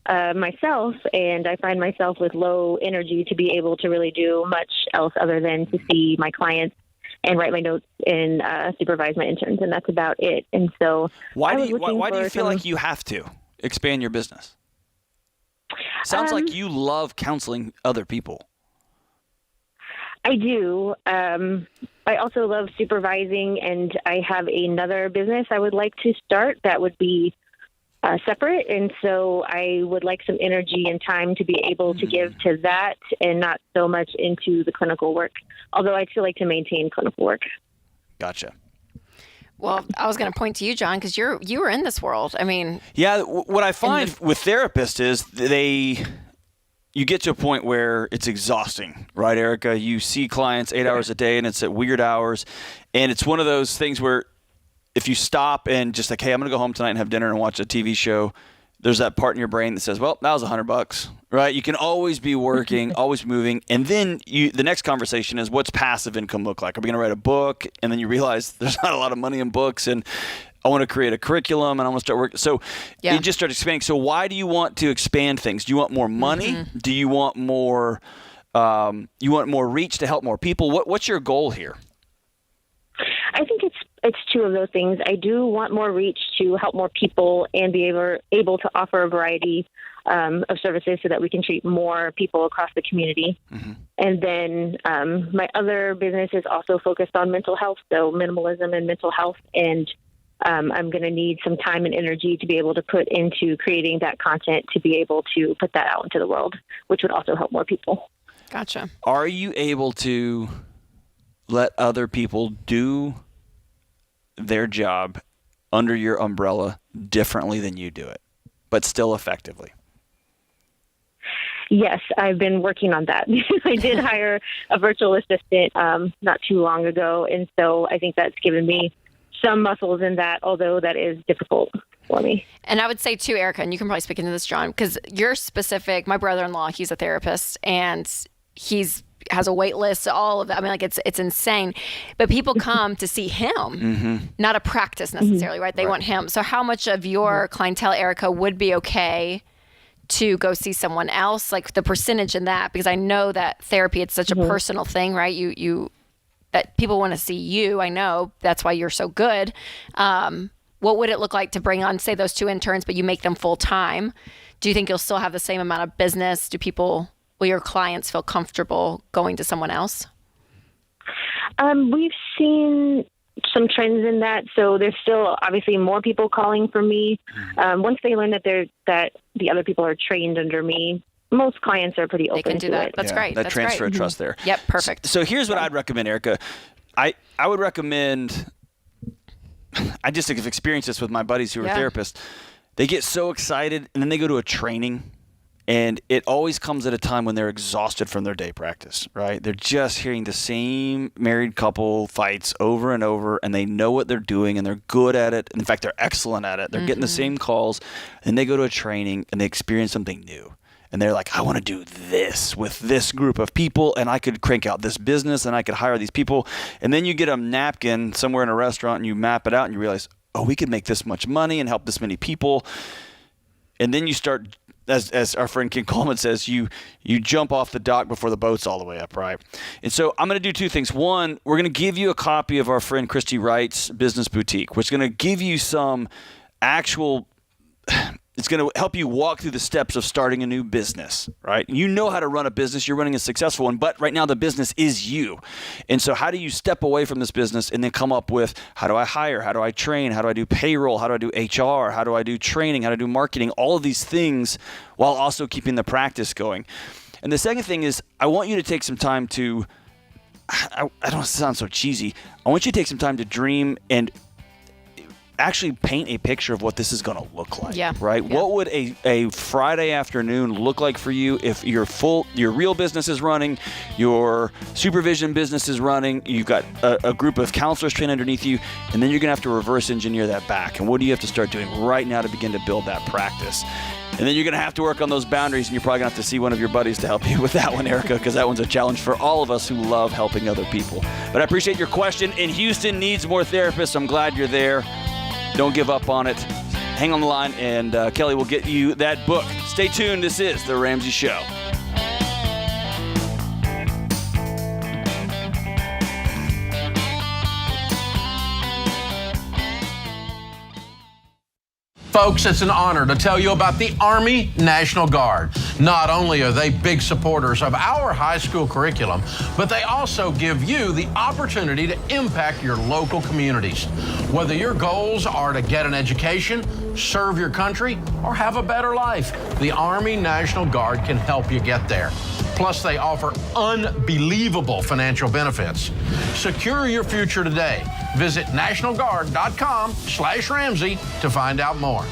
myself. And I find myself with low energy to be able to really do much else other than to see my clients and write my notes and supervise my interns, and that's about it. And so, why do you feel like you have to expand your business? Sounds like you love counseling other people. I do. I also love supervising, and I have another business I would like to start that would be separate. And so I would like some energy and time to be able to give to that and not so much into the clinical work, although I'd still like to maintain clinical work. Gotcha. Well, I was going to point to you, John, because you were in this world. Yeah, what I find with therapists is you get to a point where it's exhausting, right, Erica? You see clients 8 hours a day, and it's at weird hours, and it's one of those things where if you stop and just like, hey, I'm going to go home tonight and have dinner and watch a TV show, there's that part in your brain that says, well, that was $100, right? You can always be working, always moving. And then the next conversation is, what's passive income look like? Are we going to write a book? And then you realize there's not a lot of money in books, and I want to create a curriculum, and I want to start working. So you just start expanding. So why do you want to expand things? Do you want more money? Do you want more reach to help more people? What's your goal here? I think it's two of those things. I do want more reach to help more people and be able to offer a variety of services so that we can treat more people across the community. And then my other business is also focused on mental health, so minimalism and mental health. And I'm going to need some time and energy to be able to put into creating that content to be able to put that out into the world, which would also help more people. Gotcha. Are you able to let other people do their job under your umbrella differently than you do it, but still effectively? Yes, I've been working on that. I did hire a virtual assistant not too long ago, and so I think that's given me some muscles in that, although that is difficult for me. And I would say too, Erica, and you can probably speak into this, John, because you're specific. My brother-in-law, he's a therapist, and has a wait list, all of that. I mean, like it's insane. But people come to see him, not a practice necessarily, right? They want him. So how much of your clientele, Erica, would be okay to go see someone else? Like the percentage in that, because I know that therapy, it's such a personal thing, right? You that people want to see you. I know that's why you're so good. What would it look like to bring on, say, those 2 interns, but you make them full time? Do you think you'll still have the same amount of business? Will your clients feel comfortable going to someone else? We've seen some trends in that. So there's still obviously more people calling for me. Once they learn that the other people are trained under me, most clients are pretty open to it. That's great. That transfer of trust there. Yep, perfect. So here's what I'd recommend, Erica. I would recommend, I just have experienced this with my buddies who are therapists. They get so excited, and then they go to a training, and it always comes at a time when they're exhausted from their day practice, right? They're just hearing the same married couple fights over and over, and they know what they're doing, and they're good at it. In fact, they're excellent at it. They're getting the same calls, and they go to a training, and they experience something new. And they're like, I want to do this with this group of people, and I could crank out this business, and I could hire these people. And then you get a napkin somewhere in a restaurant, and you map it out, and you realize, oh, we could make this much money and help this many people. And then you start, as our friend Ken Coleman says, you jump off the dock before the boat's all the way up, right? And so I'm going to do 2 things. One, we're going to give you a copy of our friend Christy Wright's Business Boutique, which is going to give you some actual... It's going to help you walk through the steps of starting a new business, right? You know how to run a business. You're running a successful one, but right now the business is you. And so how do you step away from this business and then come up with, how do I hire? How do I train? How do I do payroll? How do I do HR? How do I do training? How do I do marketing? All of these things while also keeping the practice going. And the second thing is, I want you to take some time to, I don't sound so cheesy. I want you to take some time to dream and actually paint a picture of what this is going to look like, right? Yeah. What would a Friday afternoon look like for you if your real business is running, your supervision business is running, you've got a group of counselors trained underneath you, and then you're going to have to reverse engineer that back. And what do you have to start doing right now to begin to build that practice? And then you're going to have to work on those boundaries, and you're probably going to have to see one of your buddies to help you with that one, Erica, because that one's a challenge for all of us who love helping other people. But I appreciate your question. And Houston needs more therapists. I'm glad you're there. Don't give up on it. Hang on the line, and Kelly will get you that book. Stay tuned. This is The Ramsey Show. Folks, it's an honor to tell you about the Army National Guard. Not only are they big supporters of our high school curriculum, but they also give you the opportunity to impact your local communities. Whether your goals are to get an education, serve your country, or have a better life, the Army National Guard can help you get there. Plus, they offer unbelievable financial benefits. Secure your future today. Visit nationalguard.com/Ramsey to find out more.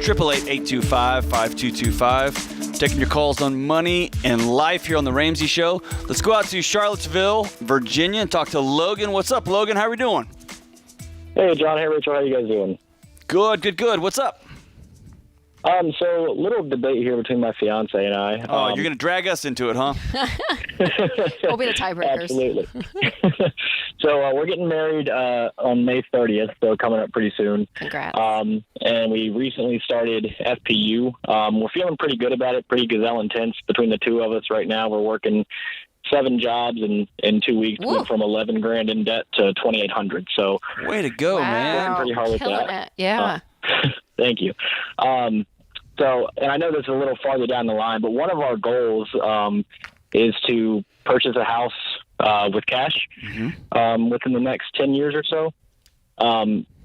888-825-5225. Taking your calls on money and life here on The Ramsey Show. Let's go out to Charlottesville, Virginia, and talk to Logan. What's up, Logan? How are we doing? Hey, John. Hey, Rachel. How you guys doing? Good. What's up? So little debate here between my fiance and I. Oh, you're going to drag us into it, huh? We'll be the tiebreakers. Absolutely. So we're getting married on May 30th, so coming up pretty soon. Congrats. And we recently started FPU. We're feeling pretty good about it, pretty gazelle intense between the two of us right now. We're working 7 jobs in 2 weeks. We went from $11,000 in debt to $2,800. So way to go, man! Working pretty hard with Killing that. it. Yeah. Thank you. So, and I know this is a little farther down the line, but one of our goals is to purchase a house with cash within the next 10 years or so.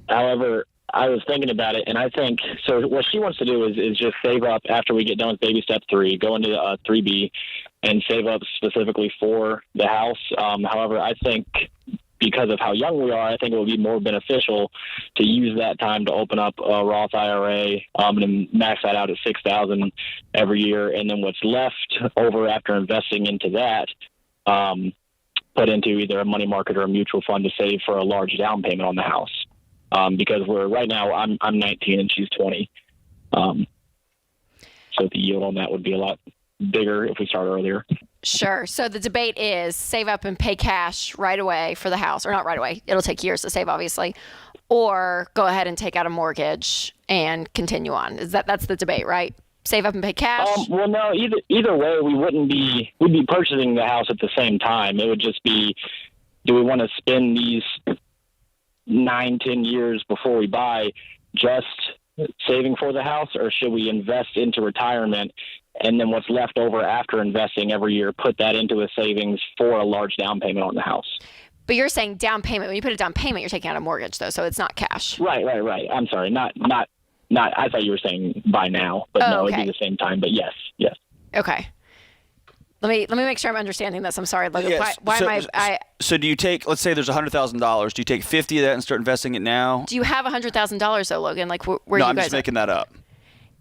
However, I was thinking about it, and I think so. What she wants to do is just save up after we get done with baby step 3, go into 3B, and save up specifically for the house. However, I think because of how young we are, I think it would be more beneficial to use that time to open up a Roth IRA and max that out at $6,000 every year, and then what's left over after investing into that, put into either a money market or a mutual fund to save for a large down payment on the house. Because right now I'm 19 and she's 20, so the yield on that would be a lot bigger if we start earlier. Sure. So the debate is save up and pay cash right away for the house, or not right away. It'll take years to save, obviously, or go ahead and take out a mortgage and continue on. That's the debate, right? Save up and pay cash. Well, no. Either way, we'd be purchasing the house at the same time. It would just be, do we want to spend these 9-10 years before we buy just saving for the house, or should we invest into retirement? And then what's left over after investing every year, put that into a savings for a large down payment on the house. But you're saying down payment. When you put a down payment, you're taking out a mortgage, though, so it's not cash. Right. I'm sorry. Not. I thought you were saying buy now, but no, okay. It'd be the same time. But yes. Okay. Let me make sure I'm understanding this. I'm sorry. Like, So do you take? Let's say there's $100,000. Do you take 50 of that and start investing it now? Do you have $100,000 though, Logan? Like where no, you I'm guys? just making that up.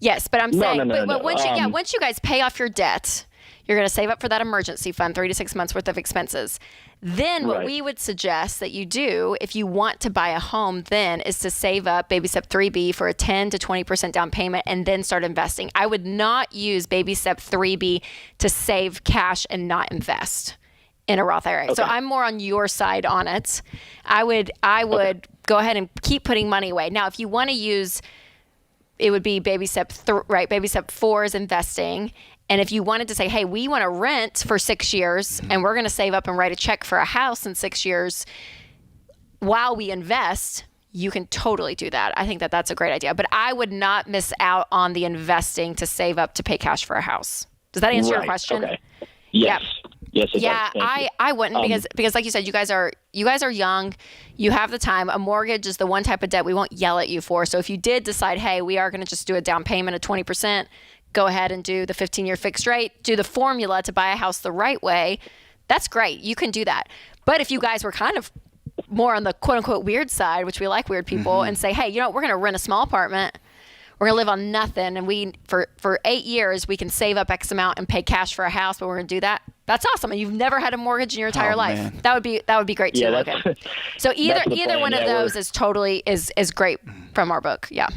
Yes, but I'm saying, No. Once you guys pay off your debt, you're going to save up for that emergency fund, 3 to 6 months worth of expenses. Then what we would suggest that you do, if you want to buy a home, then is to save up baby step 3B for a 10 to 20% down payment and then start investing. I would not use baby step 3B to save cash and not invest in a Roth IRA. Okay. So I'm more on your side on it. I would go ahead and keep putting money away. Now, if you want to use, it would be baby step 4 is investing. And if you wanted to say, hey, we want to rent for 6 years and we're going to save up and write a check for a house in 6 years while we invest, you can totally do that. I think that that's a great idea. But I would not miss out on the investing to save up to pay cash for a house. Does that answer your question? Okay. Yes. Yeah. Yes, it does. I wouldn't because like you said, you guys are young, you have the time. A mortgage is the one type of debt we won't yell at you for. So if you did decide, hey, we are going to just do a down payment of 20%, go ahead and do the 15-year fixed rate, do the formula to buy a house the right way. That's great. You can do that. But if you guys were kind of more on the quote unquote weird side, which we like weird people, and say, hey, we're going to rent a small apartment. We're going to live on nothing. And we, for 8 years, we can save up X amount and pay cash for a house, but we're going to do that. That's awesome. And you've never had a mortgage in your entire life. Man. That would be great too, Logan. So either one of those is totally is great from our book. Yeah.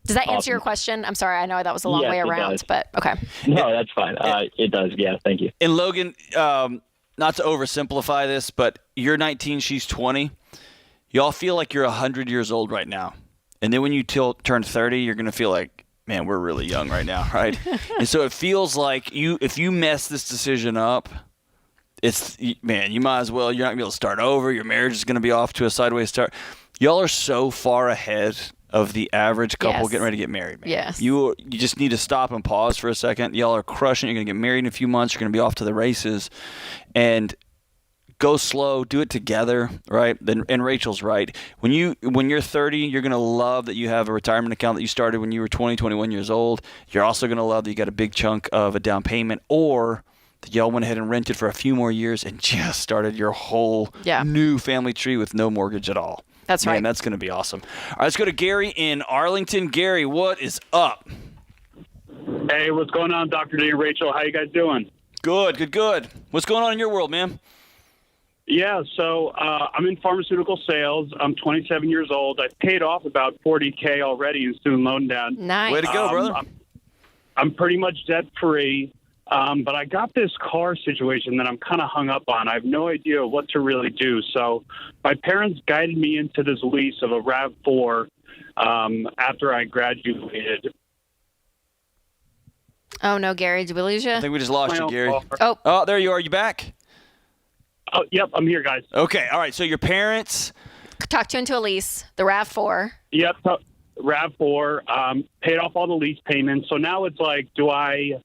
Does that answer your question? I'm sorry. I know that was a long way around, but okay. No, that's fine. It does. Yeah. Thank you. And Logan, not to oversimplify this, but you're 19, she's 20. Y'all feel like you're 100 years old right now. And then when you turn 30, you're going to feel like, man, we're really young right now, right? And so it feels like if you mess this decision up, you might as well, you're not going to be able to start over. Your marriage is going to be off to a sideways start. Y'all are so far ahead of the average couple getting ready to get married, man. Yes. You just need to stop and pause for a second. Y'all are crushing it. You're going to get married in a few months. You're going to be off to the races. And go slow, do it together, right? And Rachel's right. When you're 30, you're going to love that you have a retirement account that you started when you were 20, 21 years old. You're also going to love that you got a big chunk of a down payment, or that y'all went ahead and rented for a few more years and just started your whole new family tree with no mortgage at all. That's right. Man, that's going to be awesome. All right, let's go to Gary in Arlington. Gary, what is up? Hey, what's going on, Dr. D and Rachel? How you guys doing? Good. What's going on in your world, man? Yeah, so I'm in pharmaceutical sales. I'm 27 years old. I've paid off about $40K already in student loan debt. Nice. Way to go, brother. I'm pretty much debt-free, but I got this car situation that I'm kind of hung up on. I have no idea what to really do. So my parents guided me into this lease of a RAV4 after I graduated. Oh, no, Gary. Did we lose you? I think we just lost you, Gary. Oh. Oh, there you are. You back? Oh, yep, I'm here, guys. Okay, all right. So your parents talked you into a lease, the RAV4. Yep, RAV4, paid off all the lease payments. So now it's like, do I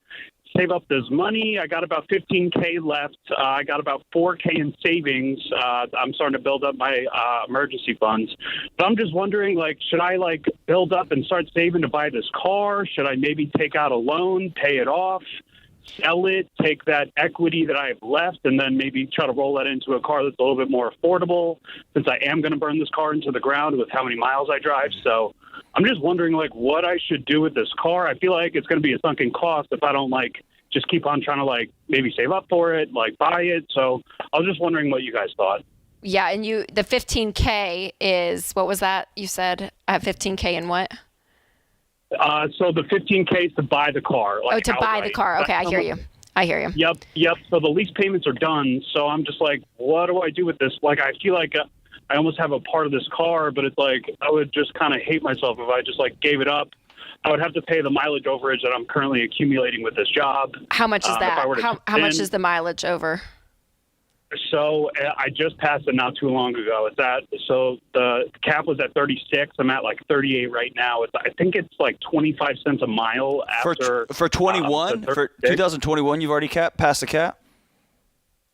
save up this money? I got about $15K left. I got about $4K in savings. I'm starting to build up my emergency funds. But I'm just wondering, like, should I, like, build up and start saving to buy this car? Should I maybe take out a loan, pay it off, sell it, take that equity that I have left, and then maybe try to roll that into a car that's a little bit more affordable, since I am going to burn this car into the ground with how many miles I drive. So I'm just wondering, like, what I should do with this car. I feel like it's going to be a sunken cost if I don't, like, just keep on trying to, like, maybe save up for it, like, buy it. So I was just wondering what you guys thought. Yeah, and the $15K is, what was that? You said I have $15K in what? So the $15K is to buy the car. Like, to buy the car. Okay, I hear you. Yep. So the lease payments are done. So I'm just like, what do I do with this? Like, I feel like I almost have a part of this car, but it's like I would just kind of hate myself if I just, like, gave it up. I would have to pay the mileage overage that I'm currently accumulating with this job. How much is that? How much is the mileage over? So I just passed it not too long ago. So the cap was at 36. I'm at like 38 right now. I think it's like 25 cents a mile after. For 21? For 2021, you've already passed the cap?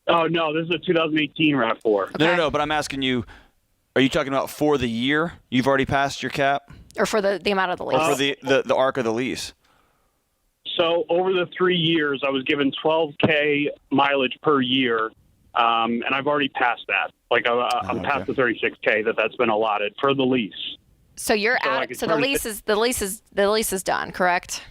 Oh, no, this is a 2018 RAV4. Okay. No, but I'm asking you, are you talking about for the year you've already passed your cap? Or for the amount of the lease? Or for the arc of the lease? So over the 3 years, I was given 12K mileage per year. And I've already passed that. Like I'm past the 36K that's been allotted for the lease. So you're so the lease is done, correct?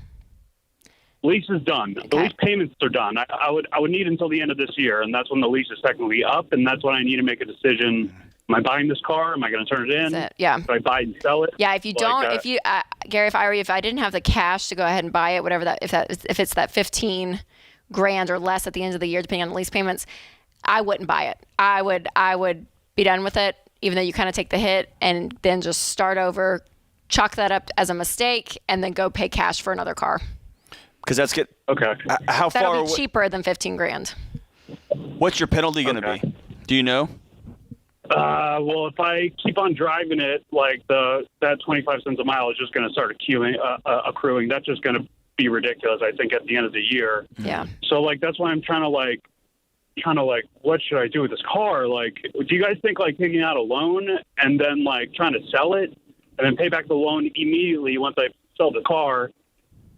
Lease is done. Okay. The lease payments are done. I would need until the end of this year, and that's when the lease is technically up, and that's when I need to make a decision. Am I buying this car? Am I going to turn it in? Yeah. Do I buy and sell it? Yeah. If you don't, Gary, if I didn't have the cash to go ahead and buy it, whatever if it's that $15,000 or less at the end of the year, depending on the lease payments, I wouldn't buy it. I would be done with it, even though you kind of take the hit, and then just start over, chalk that up as a mistake, and then go pay cash for another car. Because that's okay. How far? That'll be cheaper than $15,000. What's your penalty going to be? Do you know? Well, if I keep on driving it, like that 25 cents a mile is just going to start accruing. That's just going to be ridiculous, I think, at the end of the year. Yeah. So, like, that's why I'm trying to what should I do with this car? Like, do you guys think, like, taking out a loan and then, like, trying to sell it and then pay back the loan immediately once I sell the car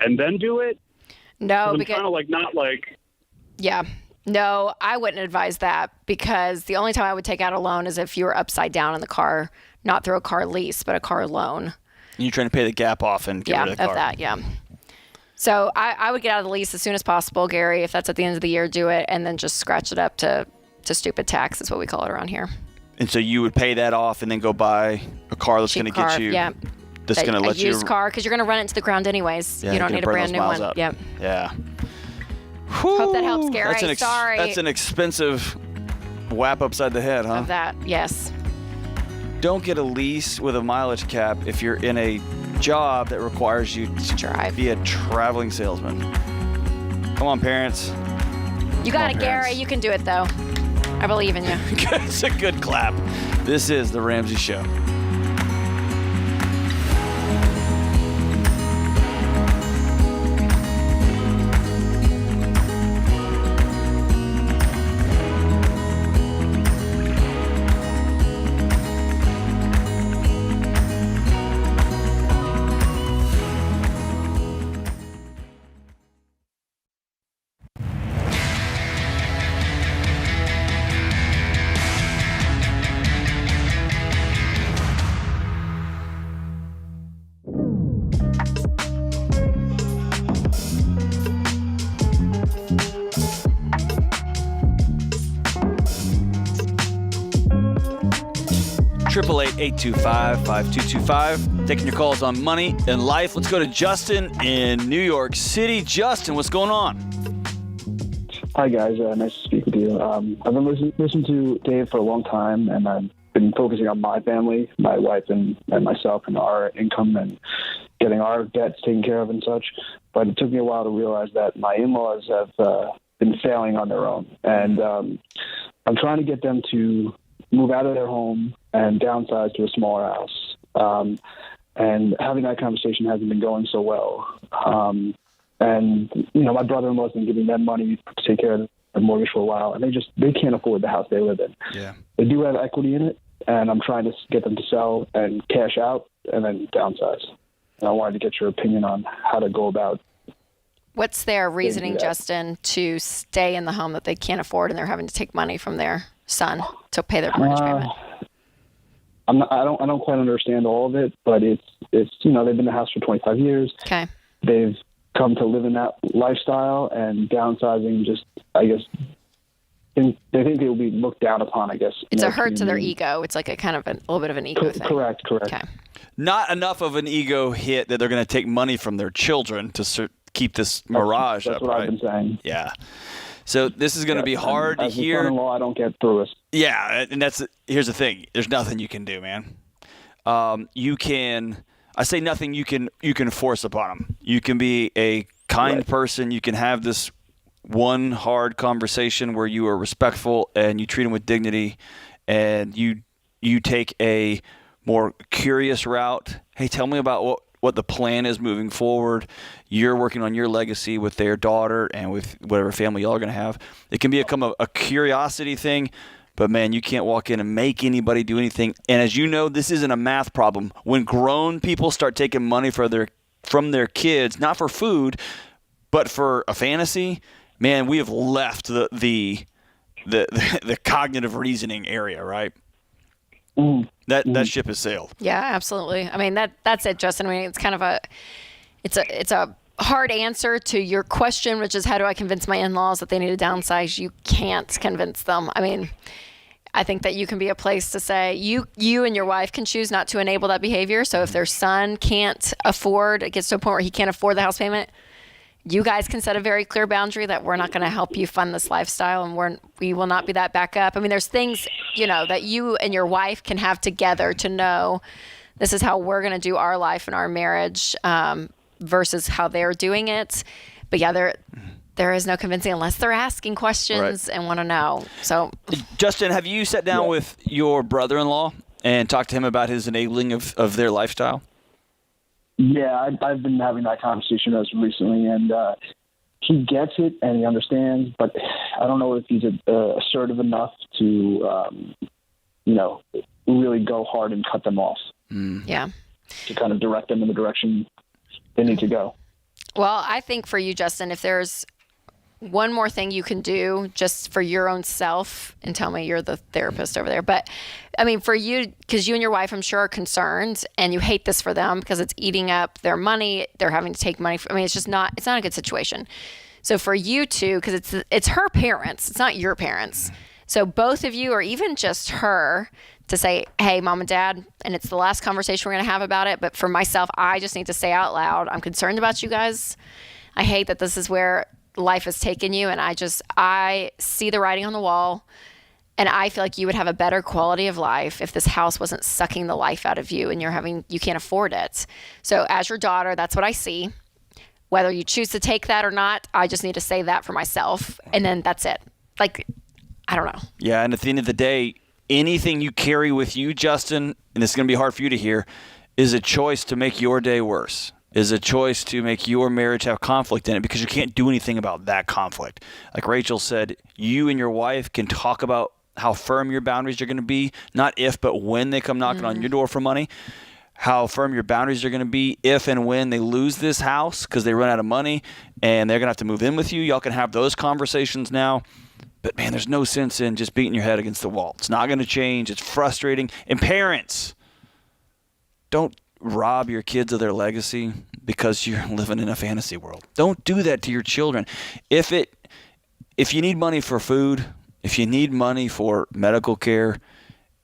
and then do it? No, because I'm trying to, not yeah. No, I wouldn't advise that, because the only time I would take out a loan is if you were upside down in the car, not through a car lease, but a car loan. And you're trying to pay the gap off and get rid of the car. That, yeah. So I would get out of the lease as soon as possible, Gary. If that's at the end of the year, do it, and then just scratch it up to stupid tax is what we call it around here. And so you would pay that off and then go buy a car that's going to get you. Yeah. That's going to let you. A used car, because you're going to run it into the ground anyways. Yeah, you don't need a brand new one. Up. Yep. Yeah. Hope that helps, Gary. Sorry. That's an expensive whap upside the head, huh? Of that, yes. Don't get a lease with a mileage cap if you're in a job that requires you to be a traveling salesman. Come on, parents. You got it, Gary. You can do it, though. I believe in you. It's a good clap. This is The Ramsey Show. 888-825-5225. Taking your calls on money and life. Let's go to Justin in New York City. Justin, what's going on? Hi, guys. Nice to speak with you. I've been listening to Dave for a long time, and I've been focusing on my family, my wife and myself, and our income and getting our debts taken care of and such. But it took me a while to realize that my in-laws have been failing on their own. And I'm trying to get them to move out of their home and downsize to a smaller house. And having that conversation hasn't been going so well. And, my brother-in-law's been giving them money to take care of their mortgage for a while, and they can't afford the house they live in. Yeah. They do have equity in it, and I'm trying to get them to sell and cash out and then downsize. And I wanted to get your opinion on how to go about. What's their reasoning, Justin, to stay in the home that they can't afford and they're having to take money from their son to pay their mortgage payment? I don't quite understand all of it, but it's they've been in the house for 25 years. Okay. They've come to live in that lifestyle, and downsizing just, I guess, they think they will be looked down upon, I guess. It's a hurt to their ego. It's like a kind of a little bit of an ego thing. Correct. Okay. Not enough of an ego hit that they're going to take money from their children to keep this mirage that's up, what right? I've been saying. Yeah. So this is going to be hard to hear. As a son-in-law, I don't get through it. Yeah, and here's the thing. There's nothing you can do, man. I say nothing you can force upon them. You can be a kind person. You can have this one hard conversation where you are respectful and you treat them with dignity, and you take a more curious route. Hey, tell me about what the plan is moving forward. You're working on your legacy with their daughter and with whatever family y'all are going to have. It can become a curiosity thing, but man, you can't walk in and make anybody do anything. And as you know, this isn't a math problem. When grown people start taking money from their kids, not for food, but for a fantasy, man, we have left the cognitive reasoning area, right? That ship has sailed. Yeah, absolutely. I mean, that's it, Justin. I mean, it's kind of it's a hard answer to your question, which is how do I convince my in-laws that they need to downsize? You can't convince them. I mean, I think that you can be a place to say you and your wife can choose not to enable that behavior. So if their son can't afford, it gets to a point where he can't afford the house payment, you guys can set a very clear boundary that we're not going to help you fund this lifestyle, and we will not be that backup. I mean, there's things, that you and your wife can have together to know this is how we're going to do our life and our marriage versus how they're doing it. But yeah, there is no convincing unless they're asking questions and want to know. So, Justin, have you sat down with your brother-in-law and talked to him about his enabling of their lifestyle? Yeah, I've been having that conversation as recently, and he gets it and he understands, but I don't know if he's assertive enough to, really go hard and cut them off. Yeah. To kind of direct them in the direction they need to go. Well, I think for you, Justin, if there's one more thing you can do just for your own self, and tell me you're the therapist over there, but I mean, for you, because you and your wife, I'm sure, are concerned and you hate this for them because it's eating up their money. They're having to take money. It's not a good situation. So for you two, because it's her parents, it's not your parents. So both of you, or even just her, to say, hey, mom and dad, and it's the last conversation we're going to have about it. But for myself, I just need to say out loud, I'm concerned about you guys. I hate that this is where life has taken you. And I see the writing on the wall, and I feel like you would have a better quality of life if this house wasn't sucking the life out of you and you can't afford it. So as your daughter, that's what I see. Whether you choose to take that or not, I just need to say that for myself. And then that's it. Like, I don't know. Yeah. And at the end of the day, anything you carry with you, Justin, and it's going to be hard for you to hear, is a choice to make your day worse, is a choice to make your marriage have conflict in it, because you can't do anything about that conflict. Like Rachel said, you and your wife can talk about how firm your boundaries are going to be, not if, but when they come knocking on your door for money, how firm your boundaries are going to be if and when they lose this house because they run out of money and they're going to have to move in with you. Y'all can have those conversations now. But, man, there's no sense in just beating your head against the wall. It's not going to change. It's frustrating. And parents, don't rob your kids of their legacy because you're living in a fantasy world. Don't do that to your children. If you need money for food, if you need money for medical care,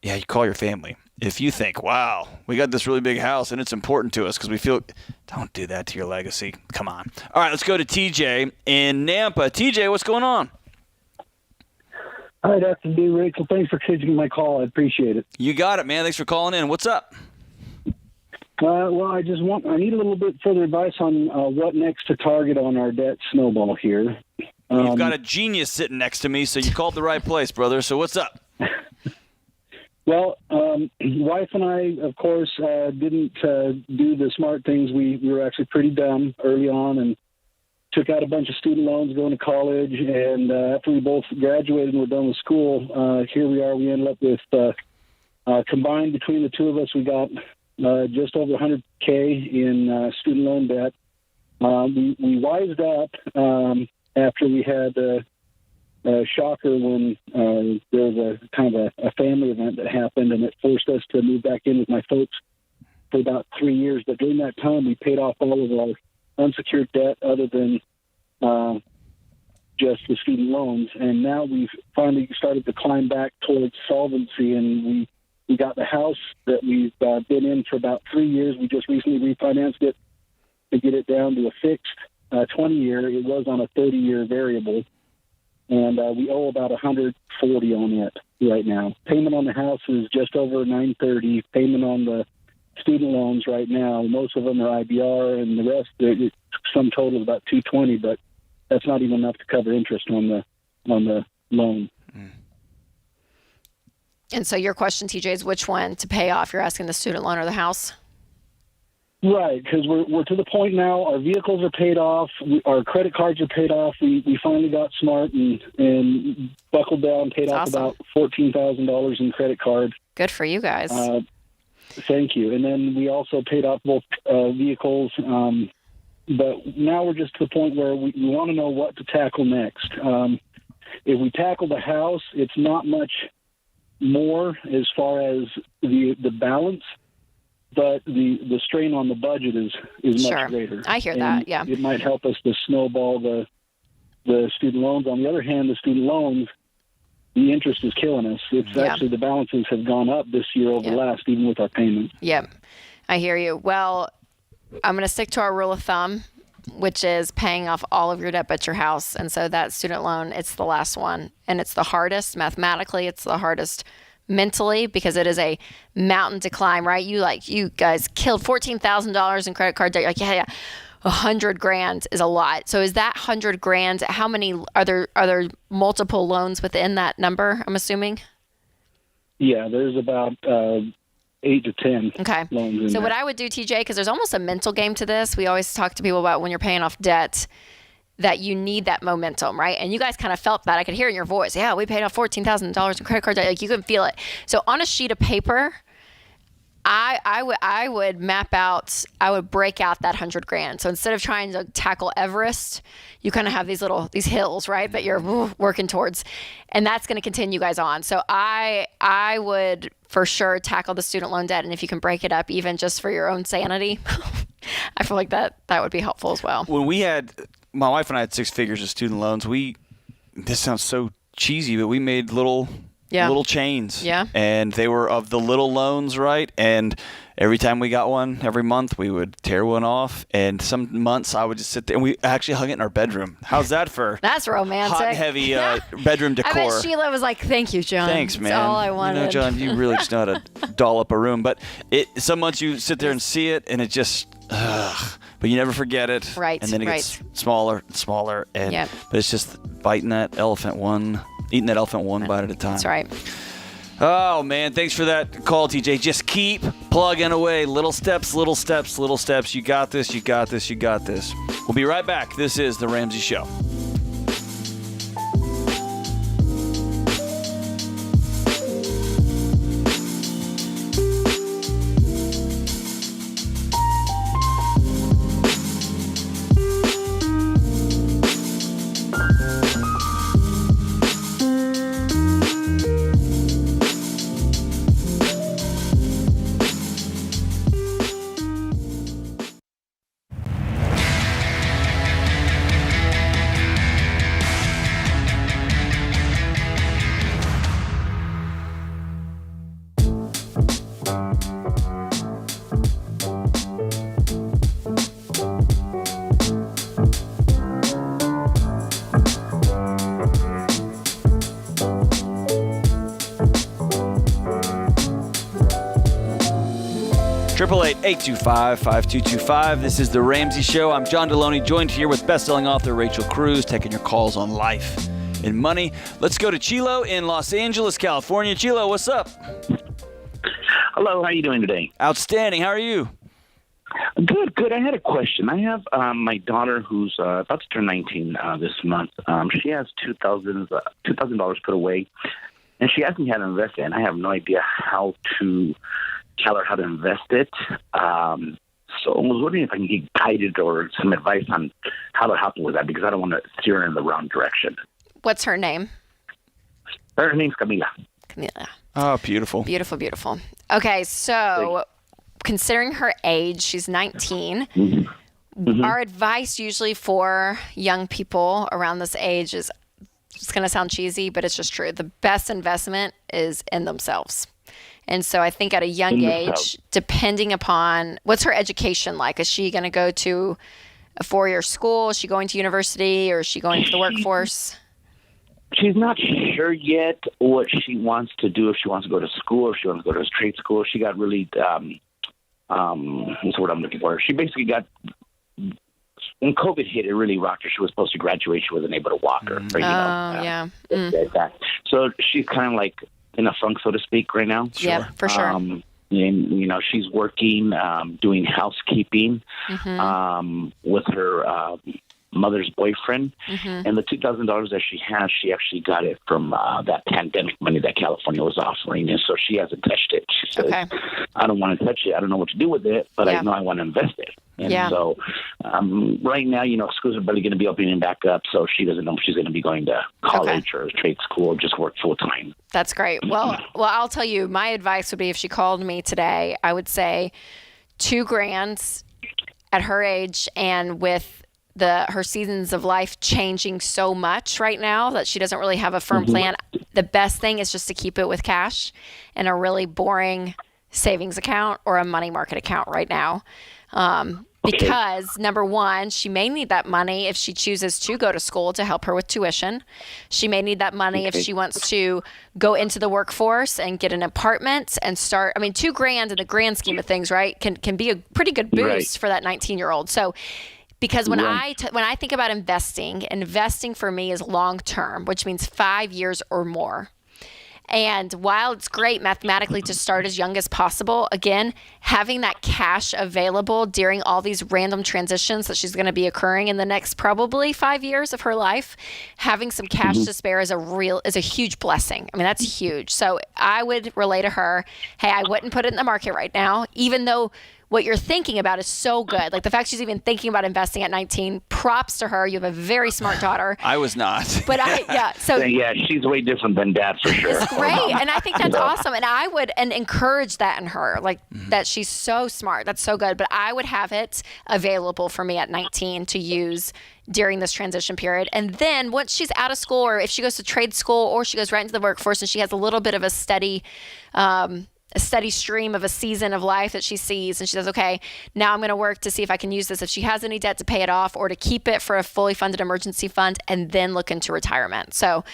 yeah, you call your family. if you think, wow, we got this really big house and it's important to us because we feel, don't do that to your legacy. Come on. All right, let's go to TJ in Nampa. TJ, what's going on? Hi, Dr. D. Rachel. Thanks for taking my call. I appreciate it. You got it, man. Thanks for calling in. What's up? Well, I need a little bit further advice on what next to target on our debt snowball here. You've got a genius sitting next to me, so you called the right place, brother. So what's up? Well, wife and I, of course, didn't do the smart things. We were actually pretty dumb early on and took out a bunch of student loans going to college. And after we both graduated and were done with school, here we are. We ended up with, combined between the two of us, we got just over $100K in student loan debt. We wised up after we had a shocker when there was a kind of a family event that happened, and it forced us to move back in with my folks for about 3 years. But during that time, we paid off all of our unsecured debt other than just the student loans. And now we've finally started to climb back towards solvency, and we got the house that we've been in for about 3 years. We just recently refinanced it to get it down to a fixed 20-year. It was on a 30-year variable. And we owe about $140 on it right now. Payment on the house is just over $930. Payment on the student loans right now, most of them are IBR, and the rest, some total is about $220. But that's not even enough to cover interest on the loan. And so your question, TJ, is which one to pay off? You're asking the student loan or the house? Right, because we're to the point now. Our vehicles are paid off. Our credit cards are paid off. We finally got smart and buckled down, paid off about $14,000 in credit cards. Good for you guys. Thank you. And then we also paid off both vehicles. But now we're just to the point where we want to know what to tackle next. If we tackle the house, it's not much more as far as the balance. But the strain on the budget is much greater. I hear that, yeah. It might help us to snowball the student loans. On the other hand, the student loans, the interest is killing us. It's actually the balances have gone up this year over last, even with our payments. Yep, I hear you. Well, I'm going to stick to our rule of thumb, which is paying off all of your debt but your house. And so that student loan, it's the last one. And it's the hardest. Mathematically, it's the hardest mentally, because it is a mountain to climb, right? You guys killed $14,000 in credit card debt. You're like, yeah, $100,000 is a lot. So is that $100,000? How many are there multiple loans within that number? I'm assuming. Yeah, there's about 8 to 10 loans in So there. what I would do, TJ, because there's almost a mental game to this. We always talk to people about when you're paying off debt, that you need that momentum, right? And you guys kind of felt that. I could hear in your voice. Yeah, we paid off $14,000 in credit card debt. Like, you can feel it. So on a sheet of paper, I would map out, I would break out that $100,000. So instead of trying to tackle Everest, you kind of have these hills, right, that you're working towards, and that's going to continue you guys on. So I would for sure tackle the student loan debt, and if you can break it up, even just for your own sanity, I feel like that would be helpful as well. When my wife and I had 6 figures of student loans, this sounds so cheesy, but we made little chains. Yeah. And they were of the little loans, right? And every time we got one, every month, we would tear one off. And some months I would just sit there, and we actually hung it in our bedroom. How's that for That's romantic. hot and heavy bedroom decor? I bet Sheila was like, thank you, John. Thanks, man. That's all I wanted. John, you really just know how to doll up a room. But some months you sit there and see it, and it just, but you never forget it. Right. And then it gets smaller and smaller. But it's just eating that elephant one bite at a time. That's right. Oh, man. Thanks for that call, TJ. Just keep plugging away. Little steps, little steps, little steps. You got this, you got this, you got this. We'll be right back. This is The Ramsey Show. 888-825-5225. This is The Ramsey Show. I'm John Deloney, joined here with best-selling author Rachel Cruz, taking your calls on life and money. Let's go to Chilo in Los Angeles, California. Chilo, what's up? Hello, how are you doing today? Outstanding. How are you? Good. I had a question. I have my daughter who's about to turn 19 this month. She has $2,000 put away, and she asked me how to invest it, and I have no idea how to tell her how to invest it. So I was wondering if I can get guided or some advice on how to help her with that, because I don't want to steer her in the wrong direction. What's her name? Her name's Camila. Camila. Oh, beautiful. Beautiful, beautiful. Okay, so considering her age, she's 19. Mm-hmm. Our advice usually for young people around this age is, it's going to sound cheesy, but it's just true. The best investment is in themselves. And so I think at a young age, depending upon what's her education like, is she going to go to a 4-year school? Is she going to university, or is she going to the workforce? She's not sure yet what she wants to do, if she wants to go to school, if she wants to go to a trade school. She got really, what's the word I'm looking for? She basically got, when COVID hit, it really rocked her. She was supposed to graduate. She wasn't able to walk her. Yeah. Like that. So she's kind of like in a funk, so to speak, right now. Yeah, for sure. And, she's working, doing housekeeping with her mother's boyfriend, and the $2,000 that she has, she actually got it from that pandemic money that California was offering, and so she hasn't touched it. She says, I don't want to touch it. I don't know what to do with it, but I know I want to invest it. And so right now, schools are barely going to be opening back up, so she doesn't know if she's going to be going to college or trade school or just work full time. That's great. Well, I'll tell you, my advice would be, if she called me today, I would say $2,000 at her age, and with her seasons of life changing so much right now that she doesn't really have a firm plan. The best thing is just to keep it with cash in a really boring savings account or a money market account right now. Because number one, she may need that money if she chooses to go to school to help her with tuition. She may need that money if she wants to go into the workforce and get an apartment and start. I mean, $2,000 in the grand scheme of things, right, can be a pretty good boost for that 19-year-old. So, because when I think about investing for me is long term, which means 5 years or more. And while it's great mathematically to start as young as possible, again, having that cash available during all these random transitions that she's going to be occurring in the next probably 5 years of her life, having some cash to spare is a huge blessing. I mean, that's huge. So I would relay to her, hey, I wouldn't put it in the market right now, even though what you're thinking about is so good. Like the fact she's even thinking about investing at 19, props to her. You have a very smart daughter. I was not. But so she's way different than Dad for sure. It's great. And I think that's awesome. And I would encourage that in her, like that she's so smart. That's so good. But I would have it available for me at 19 to use during this transition period. And then once she's out of school, or if she goes to trade school, or she goes right into the workforce and she has a little bit of a steady stream of a season of life that she sees, and she says, okay, now I'm going to work to see if I can use this, if she has any debt, to pay it off, or to keep it for a fully funded emergency fund, and then look into retirement. So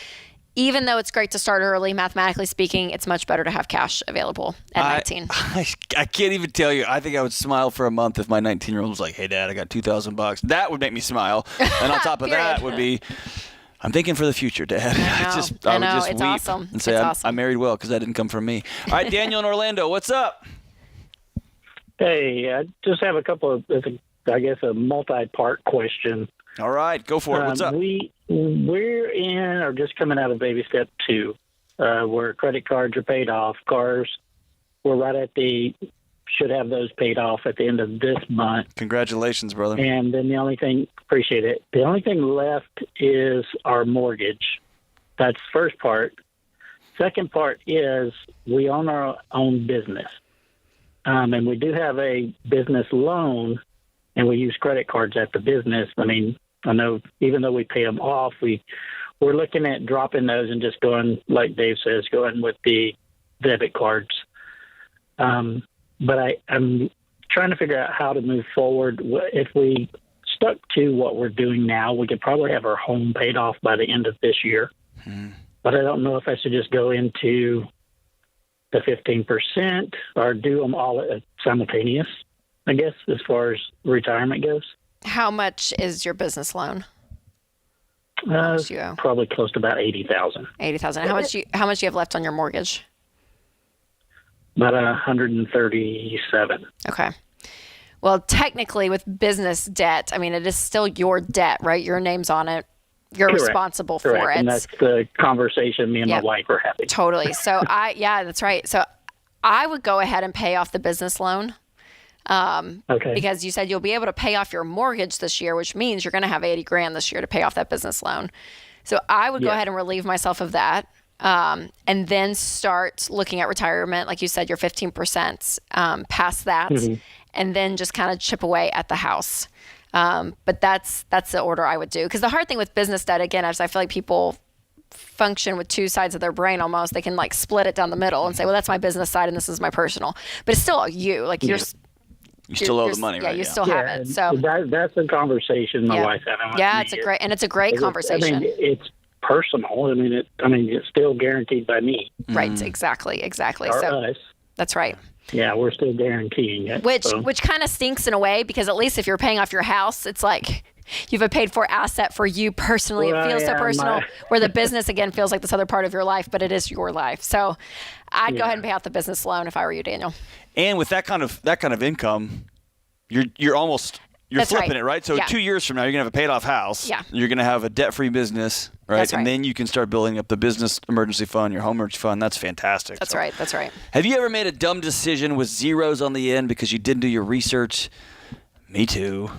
even though it's great to start early, mathematically speaking, it's much better to have cash available at 19. I can't even tell you. I think I would smile for a month if my 19-year-old was like, hey, Dad, I got $2,000. That would make me smile. And on top of that would be, I'm thinking for the future, Dad. I would just it's weep awesome. and say I married well, because that didn't come from me. All right, Daniel in Orlando, what's up? Hey, I just have a couple of, I guess, a multi-part question. All right, go for it. What's up? We're in, or just coming out of baby step 2, where credit cards are paid off. Cars, we're right at should have those paid off at the end of this month. Congratulations, brother. And then the only thing, appreciate it, the only thing left is our mortgage. That's the first part. Second part is we own our own business. And we do have a business loan, and we use credit cards at the business. I mean, I know even though we pay them off, we're looking at dropping those and just going, like Dave says, going with the debit cards. But I'm trying to figure out how to move forward. If we stuck to what we're doing now, we could probably have our home paid off by the end of this year. But I don't know if I should just go into the 15% or do them all simultaneous, I guess, as far as retirement goes. How much is your business loan? Probably close to about $80,000. $80,000. How much do you have left on your mortgage? About $137,000. Okay. Well, technically, with business debt, I mean, it is still your debt, right? Your name's on it. You're Correct. responsible Correct. for it. And that's the conversation me and my wife are having. Totally. So that's right. So I would go ahead and pay off the business loan. Okay. Because you said you'll be able to pay off your mortgage this year, which means you're going to have $80,000 this year to pay off that business loan. So I would go ahead and relieve myself of that. And then start looking at retirement, like you said, your 15% past that, and then just kind of chip away at the house. But that's the order I would do. Because the hard thing with business debt, again, is I feel like people function with two sides of their brain almost. They can like split it down the middle and say, well, that's my business side and this is my personal. But it's still you. Like you still owe the money, right? Yeah, you still have it. So that's a conversation my wife having with me. it's a great conversation. I mean, it's personal. I mean, it's still guaranteed by me. Right. Exactly. Or so us. That's right. Yeah, we're still guaranteeing it. Which kind of stinks in a way, because at least if you're paying off your house, it's like you have a paid for asset for you personally. It feels so personal. Where the business again feels like this other part of your life, but it is your life. So I'd go ahead and pay off the business loan if I were you, Daniel. And with that kind of income, you're That's flipping right. it, right? So 2 years from now, you're going to have a paid-off house. Yeah. You're going to have a debt-free business, right? That's right. And then you can start building up the business emergency fund, your home emergency fund. That's fantastic. That's right. That's right. Have you ever made a dumb decision with zeros on the end because you didn't do your research? Me too.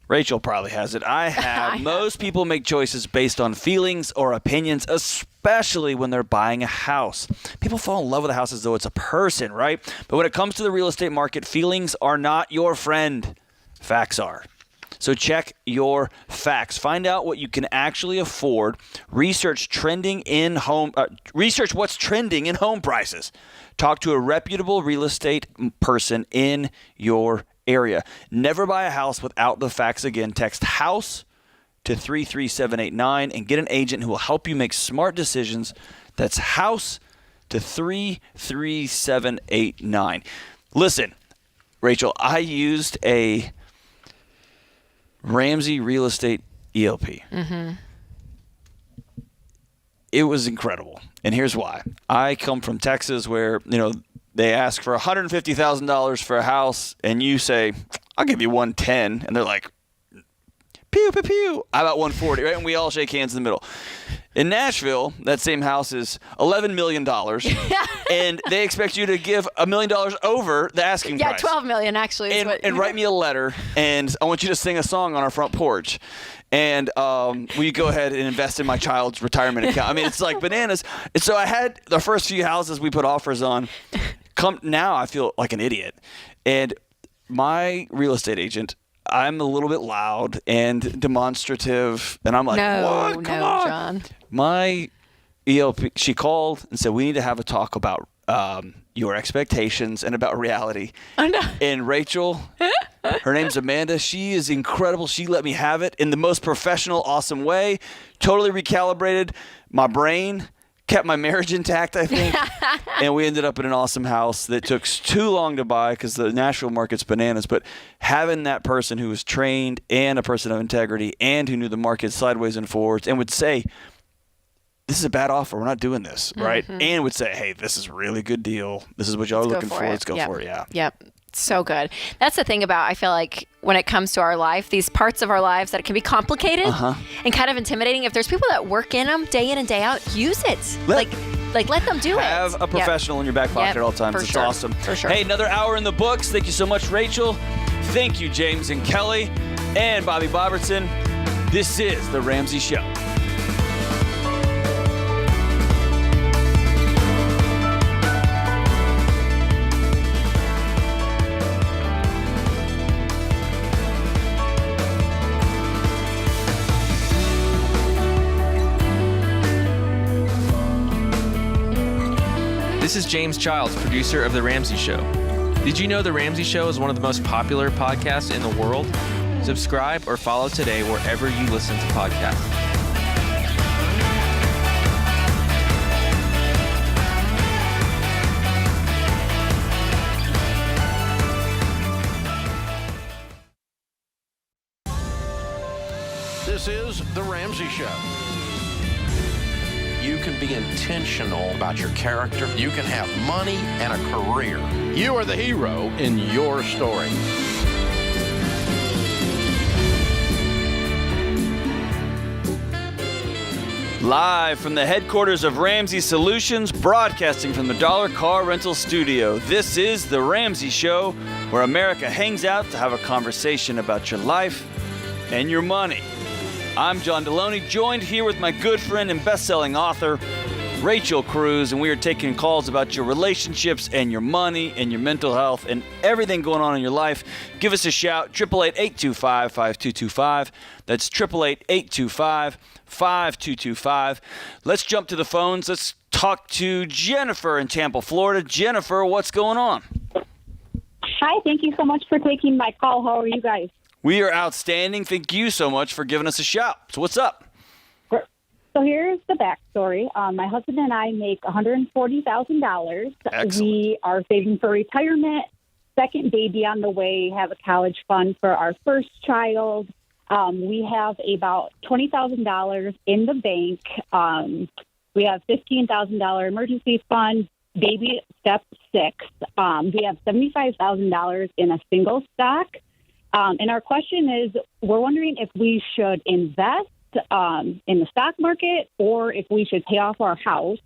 Rachel probably has it. I have. Most people make choices based on feelings or opinions, especially when they're buying a house. People fall in love with a house as though it's a person, right? But when it comes to the real estate market, feelings are not your friend. Facts are. So check your facts. Find out what you can actually afford. Research what's trending in home prices. Talk to a reputable real estate person in your area. Never buy a house without the facts. Again, text HOUSE to 33789 and get an agent who will help you make smart decisions. That's HOUSE to 33789. Listen, Rachel, I used a Ramsey Real Estate ELP. Mm-hmm. It was incredible. And here's why. I come from Texas where, they ask for $150,000 for a house and you say, I'll give you $110,000. And they're like, pew, pew, pew. How about $140,000, right? And we all shake hands in the middle. In Nashville, that same house is $11 million, and they expect you to give $1 million over the asking price. Yeah, $12 million actually. And write me a letter, and I want you to sing a song on our front porch. And will you go ahead and invest in my child's retirement account? I mean, it's like bananas. And so I had the first few houses we put offers on. Now I feel like an idiot. And my real estate agent, I'm a little bit loud and demonstrative, and I'm like, what? Come on. John. My ELP, she called and said, we need to have a talk about your expectations and about reality. Oh, no. And Rachel, her name's Amanda. She is incredible. She let me have it in the most professional, awesome way. Totally recalibrated my brain, kept my marriage intact, I think. And we ended up in an awesome house that took too long to buy because the Nashville market's bananas. But having that person who was trained and a person of integrity and who knew the market sideways and forwards and would say, this is a bad offer. We're not doing this, right? Mm-hmm. And would say, hey, this is a really good deal. This is what y'all are looking for. Let's go for it. Yeah. Yep. So good. That's the thing about, I feel like when it comes to our life, these parts of our lives that it can be complicated and kind of intimidating. If there's people that work in them day in and day out, use it. Let them do it. Have a professional in your back pocket at all times. It's awesome. For sure. Hey, another hour in the books. Thank you so much, Rachel. Thank you, James and Kelly and Bobby Bobertson. This is The Ramsey Show. This is James Childs, producer of The Ramsey Show. Did you know The Ramsey Show is one of the most popular podcasts in the world? Subscribe or follow today wherever you listen to podcasts. This is The Ramsey Show. You can be intentional about your character. You can have money and a career. You are the hero in your story. Live from the headquarters of Ramsey Solutions, broadcasting from the Dollar Car Rental Studio. This is The Ramsey Show, where America hangs out to have a conversation about your life and your money. I'm John Deloney, joined here with my good friend and best-selling author, Rachel Cruz, and we are taking calls about your relationships and your money and your mental health and everything going on in your life. Give us a shout, 888-825-5225. That's 888-825-5225. Let's jump to the phones. Let's talk to Jennifer in Tampa, Florida. Jennifer, what's going on? Hi, thank you so much for taking my call. How are you guys? We are outstanding. Thank you so much for giving us a shout. So what's up? So here's the backstory. My husband and I make $140,000. We are saving for retirement, second baby on the way, have a college fund for our first child. We have about $20,000 in the bank. We have $15,000 emergency fund, baby step 6. We have $75,000 in a single stock. And our question is, we're wondering if we should invest in the stock market or if we should pay off our house.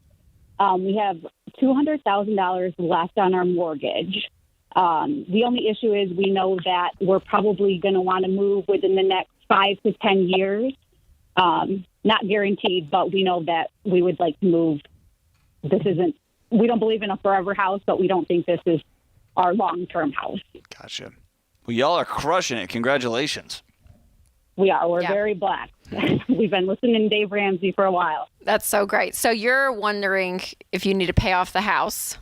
We have $200,000 left on our mortgage. The only issue is we know that we're probably going to want to move within the next 5 to 10 years. Not guaranteed, but we know that we would like to move. We don't believe in a forever house, but we don't think this is our long-term house. Gotcha. Well, y'all are crushing it. Congratulations. We are. We're very blessed. We've been listening to Dave Ramsey for a while. That's so great. So you're wondering if you need to pay off the house?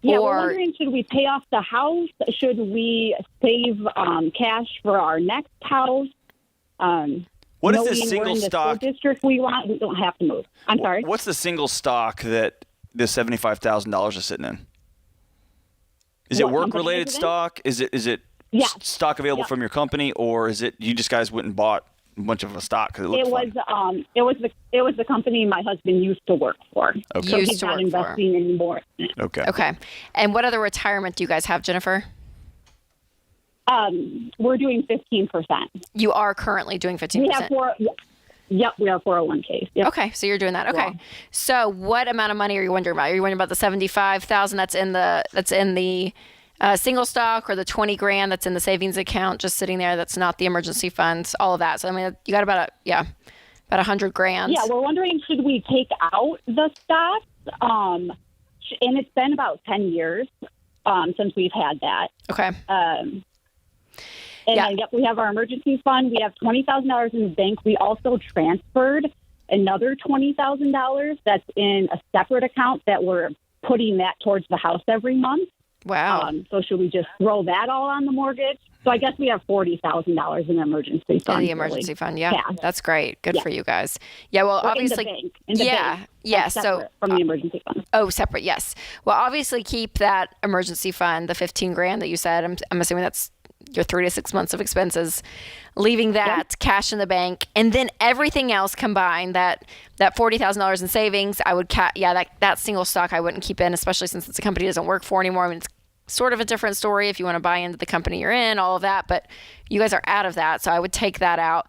Yeah, we're wondering, should we pay off the house? Should we save cash for our next house? What is this single stock? District we want, we don't have to move. I'm sorry? What's the single stock that this $75,000 is sitting in? Is it work-related stock? Is it stock available from your company, or is it you just guys went and bought a bunch of a stock because it looked fun? It was the company my husband used to work for. Okay. So he's not investing anymore. Okay. And what other retirement do you guys have, Jennifer? We're doing 15%. You are currently doing 15%. We have we have 401ks. Yep. Okay, so you're doing that. Okay. Yeah. So what amount of money are you wondering about? Are you wondering about the $75,000 that's in the single stock, or the $20,000 that's in the savings account just sitting there that's not the emergency funds, all of that? So I mean, you got about $100,000. Yeah, we're wondering, should we take out the stocks? And it's been about 10 years since we've had that. Okay. Then, we have our emergency fund. We have $20,000 in the bank. We also transferred another $20,000 that's in a separate account that we're putting that towards the house every month. Wow. So should we just throw that all on the mortgage? So I guess we have $40,000 in the emergency fund. In the emergency fund, yeah. That's great. Good for you guys. Yeah, well, Or obviously. In the bank. Yeah. So from the emergency fund. Oh, separate, yes. Well, obviously keep that emergency fund, the $15,000 that you said. I'm assuming that's your 3 to 6 months of expenses. Leaving that cash in the bank, and then everything else combined, that $40,000 in savings, I would that single stock I wouldn't keep in, especially since it's a company doesn't work for anymore. I mean, it's sort of a different story if you want to buy into the company you're in, all of that, but you guys are out of that, so I would take that out.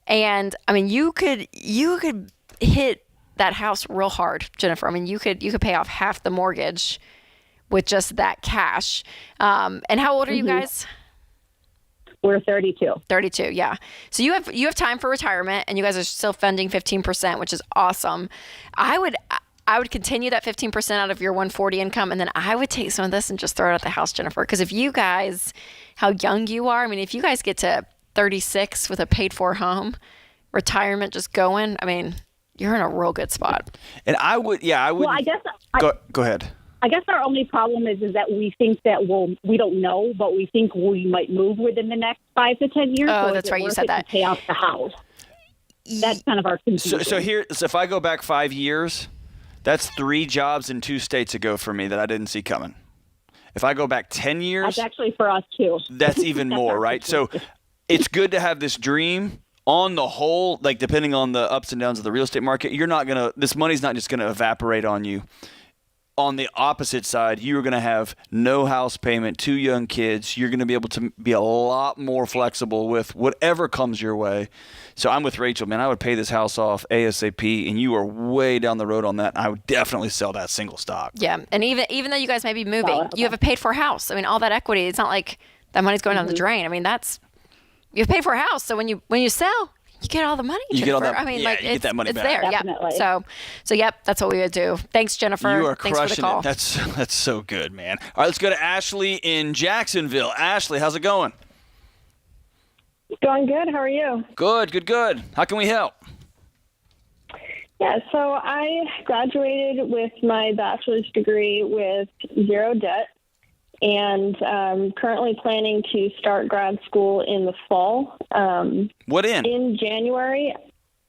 And I mean, you could hit that house real hard, Jennifer. I mean, you could pay off half the mortgage with just that cash. And how old are you guys? We're 32. 32, yeah. So you have time for retirement, and you guys are still funding 15%, which is awesome. I would continue that 15% out of your 140 income, and then I would take some of this and just throw it at the house, Jennifer. Because if you guys, how young you are, I mean, if you guys get to 36 with a paid-for home, retirement just going, I mean, you're in a real good spot. And I would. Well, I guess. Go ahead. I guess our only problem is that we think that we don't know, but we think we might move within the next 5 to 10 years. Oh, so that's right. You said that. To pay off the house. That's kind of our confusion. So if I go back 5 years, that's 3 jobs in 2 states ago for me that I didn't see coming. If I go back 10 years, that's actually for us too. That's even more, right? So it's good to have this dream on the whole, like depending on the ups and downs of the real estate market, this money's not just gonna evaporate on you. On the opposite side, you're going to have no house payment, 2 young kids. You're going to be able to be a lot more flexible with whatever comes your way. So I'm with Rachel, man. I would pay this house off ASAP, and you are way down the road on that. I would definitely sell that single stock. Yeah, and even though you guys may be moving, you have a paid-for house. I mean, all that equity, it's not like that money's going down the drain. I mean, you've paid for a house, so when you sell, you get all the money, Jennifer. You get all that, I mean, you get that money it's back. there. Definitely. Yeah. So yep, that's what we would do. Thanks, Jennifer. You are Thanks for the crushing call. it. That's so good, man. All right, let's go to Ashley in Jacksonville. Ashley, how's it going? Going good. How are you? Good. How can we help? Yeah, so I graduated with my bachelor's degree with 0 debt, and currently planning to start grad school in the fall. What in? In January.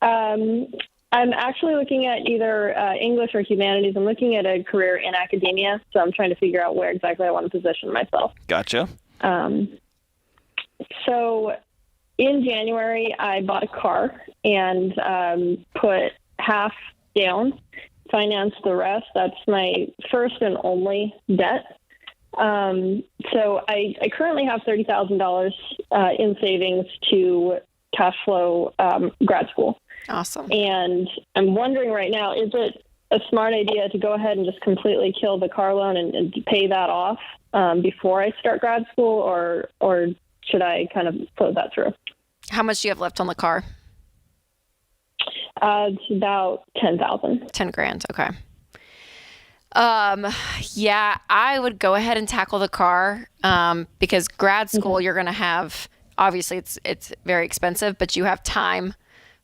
I'm actually looking at either English or humanities. I'm looking at a career in academia, so I'm trying to figure out where exactly I want to position myself. Gotcha. So in January, I bought a car and put half down, financed the rest. That's my first and only debt. So I currently have $30,000 in savings to cash flow grad school. Awesome. And I'm wondering right now, is it a smart idea to go ahead and just completely kill the car loan and pay that off before I start grad school, or should I kind of float that through? How much do you have left on the car? It's about $10,000. $10,000. Okay. Yeah, I would go ahead and tackle the car because grad school, you're going to have, obviously it's very expensive, but you have time,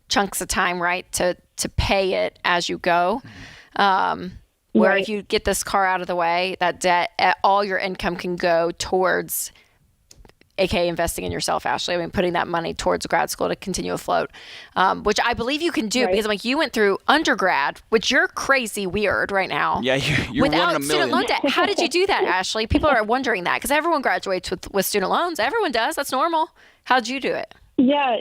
chunks of time, right, to pay it as you go. Where if you get this car out of the way, that debt, all your income can go towards, aka investing in yourself, Ashley. I mean, putting that money towards grad school to continue afloat, which I believe you can do because like you went through undergrad, which you're crazy weird right now. Yeah, you're without one in a student million. loan debt. How did you do that, Ashley? People are wondering that because everyone graduates with student loans. Everyone does. That's normal. How'd you do it? Yeah.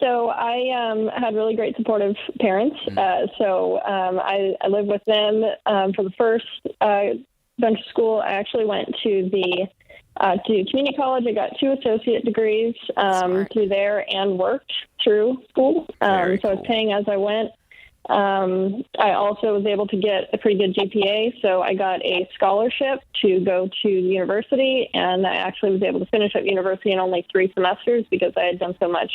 So I had really great supportive parents. So I lived with them for the first bunch of school. I actually went to to community college. I got 2 associate degrees through there and worked through school. So I was paying as I went. I also was able to get a pretty good GPA, so I got a scholarship to go to the university, and I actually was able to finish up university in only 3 semesters because I had done so much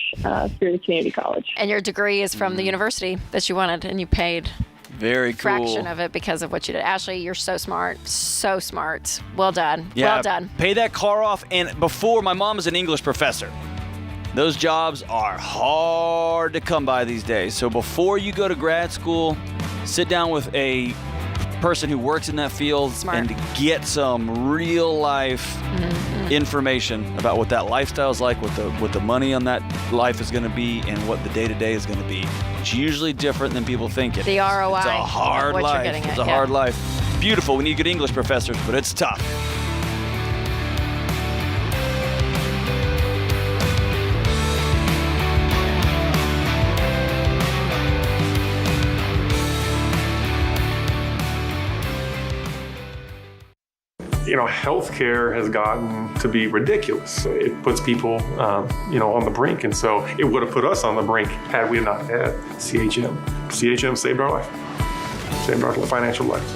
through the community college. And your degree is from the university that you wanted, and you paid very fraction of it because of what you did. Ashley, you're so smart. So smart. Well done. Yeah, well done. Pay that car off. And before, my mom is an English professor. Those jobs are hard to come by these days. So before you go to grad school, sit down with a person who works in that field and to get some real life information about what that lifestyle is like, what the money on that life is going to be, and what the day-to-day is going to be. It's usually different than people think it is. The ROI. It's a hard what life. You're getting It's at, a hard life. Beautiful. We need good English professors, but it's tough. Healthcare has gotten to be ridiculous. It puts people, on the brink. And so it would have put us on the brink had we not had CHM. CHM saved our life, saved our financial lives.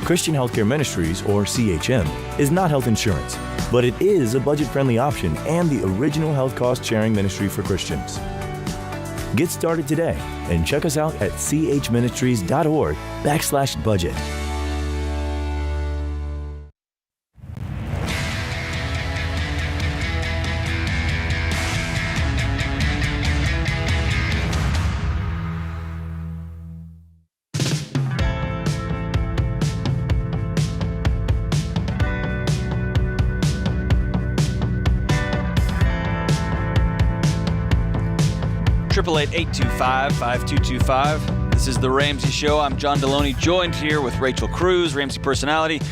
Christian Healthcare Ministries, or CHM, is not health insurance, but it is a budget-friendly option and the original health cost-sharing ministry for Christians. Get started today and check us out at chministries.org/budget. Triple-8 825-5225. This is The Ramsey Show. I'm John Deloney, joined here with Rachel Cruz, Ramsey personality,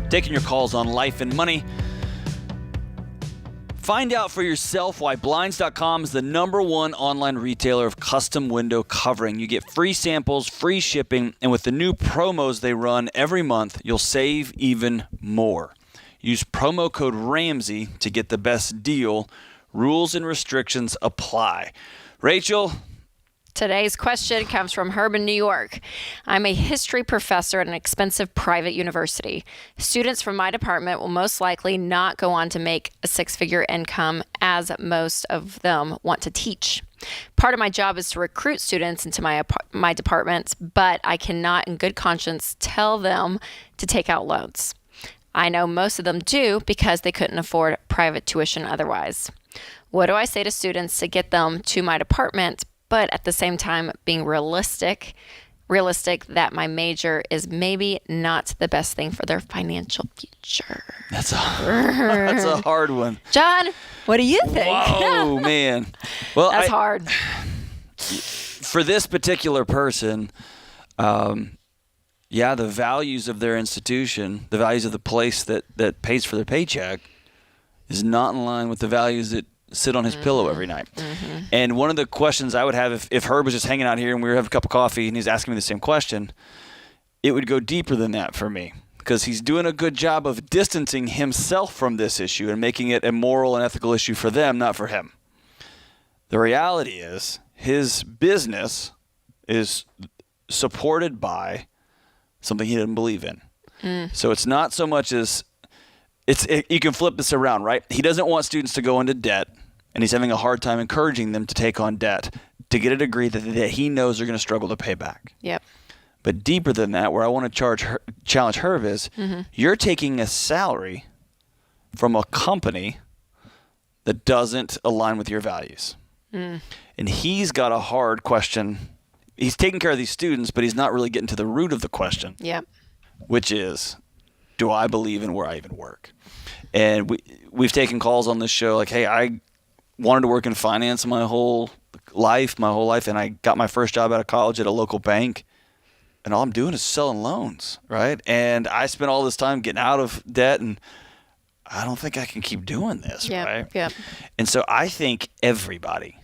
taking your calls on life and money. Find out for yourself why Blinds.com is the #1 online retailer of custom window covering. You get free samples, free shipping, and with the new promos they run every month, you'll save even more. Use promo code Ramsey to get the best deal. Rules and restrictions apply. Rachel? Today's question comes from Herb in New York. I'm a history professor at an expensive private university. Students from my department will most likely not go on to make a 6-figure income, as most of them want to teach. Part of my job is to recruit students into my department, but I cannot in good conscience tell them to take out loans. I know most of them do because they couldn't afford private tuition otherwise. What do I say to students to get them to my department, but at the same time being realistic that my major is maybe not the best thing for their financial future? That's a hard one. John, what do you think? Whoa, man. Well, that's hard. For this particular person, the values of their institution, the values of the place that pays for their paycheck is not in line with the values that sit on his pillow every night. Mm-hmm. And one of the questions I would have if Herb was just hanging out here and we were having a cup of coffee and he's asking me the same question, it would go deeper than that for me, because he's doing a good job of distancing himself from this issue and making it a moral and ethical issue for them, not for him. The reality is his business is supported by something he didn't believe in. So it's not so much as you can flip this around, right? He doesn't want students to go into debt, and he's having a hard time encouraging them to take on debt to get a degree that he knows they're going to struggle to pay back. Yep. But deeper than that, where I want to challenge Herb is, you're taking a salary from a company that doesn't align with your values. And he's got a hard question. He's taking care of these students, but he's not really getting to the root of the question. Yep. Which is, do I believe in where I even work? And we've taken calls on this show like, hey, I wanted to work in finance my whole life, and I got my first job out of college at a local bank, and all I'm doing is selling loans, right? And I spent all this time getting out of debt, and I don't think I can keep doing this, right? Yeah. And so I think everybody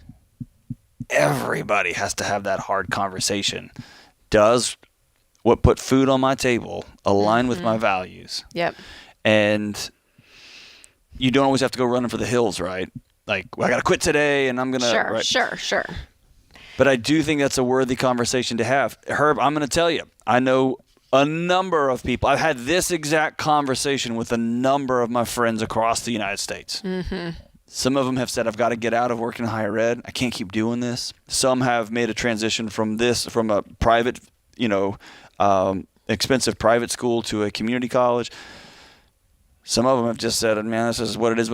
has to have that hard conversation. Does what put food on my table align with my values? Yep. And you don't always have to go running for the hills, right? Like, well, I got to quit today and I'm going to... Sure. But I do think that's a worthy conversation to have. Herb, I'm going to tell you, I know a number of people. I've had this exact conversation with a number of my friends across the United States. Some of them have said, I've got to get out of working in higher ed. I can't keep doing this. Some have made a transition from a private, expensive private school to a community college. Some of them have just said, man, this is what it is,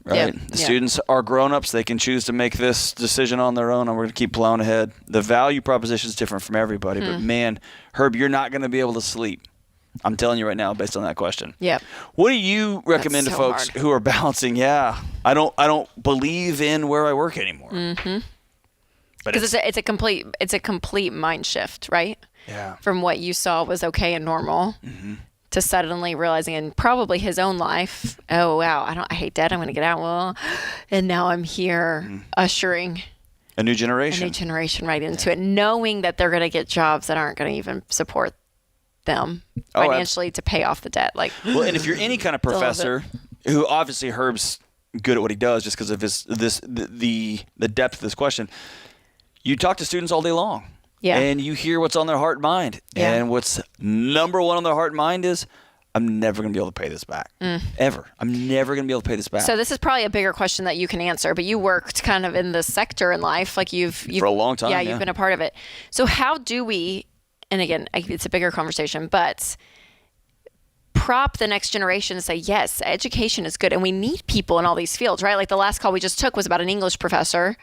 right? The students are grown-ups. They can choose to make this decision on their own, and we're going to keep plowing ahead. The value proposition is different from everybody, but man, Herb, you're not going to be able to sleep. I'm telling you right now, based on that question. Yep. What do you recommend to folks who are balancing? I don't believe in where I work anymore. Because it's a complete mind shift, right? Yeah. From what you saw was okay and normal to suddenly realizing in probably his own life, oh wow, I hate debt. I'm going to get out. Well, and now I'm here ushering a new generation right into it, knowing that they're going to get jobs that aren't going to even support them financially to pay off the debt. And if you're any kind of professor, who obviously Herb's good at what he does, just because of the depth of this question, you talk to students all day long. Yeah. And you hear what's on their heart and mind. Yeah. And what's number one on their heart and mind is, I'm never going to be able to pay this back. Ever. I'm never going to be able to pay this back. So this is probably a bigger question that you can answer, but you worked kind of in this sector in life. You've for a long time. Yeah, you've been a part of it. So how do we, and again, it's a bigger conversation, but prop the next generation to say, yes, education is good. And we need people in all these fields, right? Like the last call we just took was about an English professor.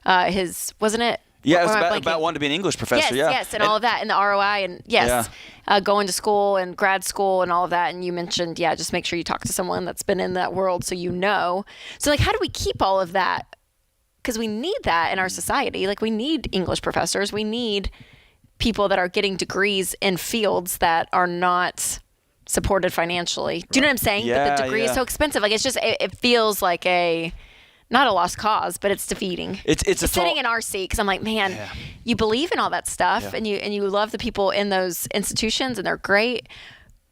Wasn't it? Yeah, it was about wanting to be an English professor. Yes, and all of that, and the ROI, and going to school and grad school and all of that. And you mentioned, just make sure you talk to someone that's been in that world so you know. So, how do we keep all of that? Because we need that in our society. We need English professors. We need people that are getting degrees in fields that are not supported financially. Do you know what I'm saying? Yeah, but the degree is so expensive. Like, it's just, it feels like not a lost cause, but it's defeating. It's sitting in our seat because I'm like, man, you believe in all that stuff and you love the people in those institutions and they're great,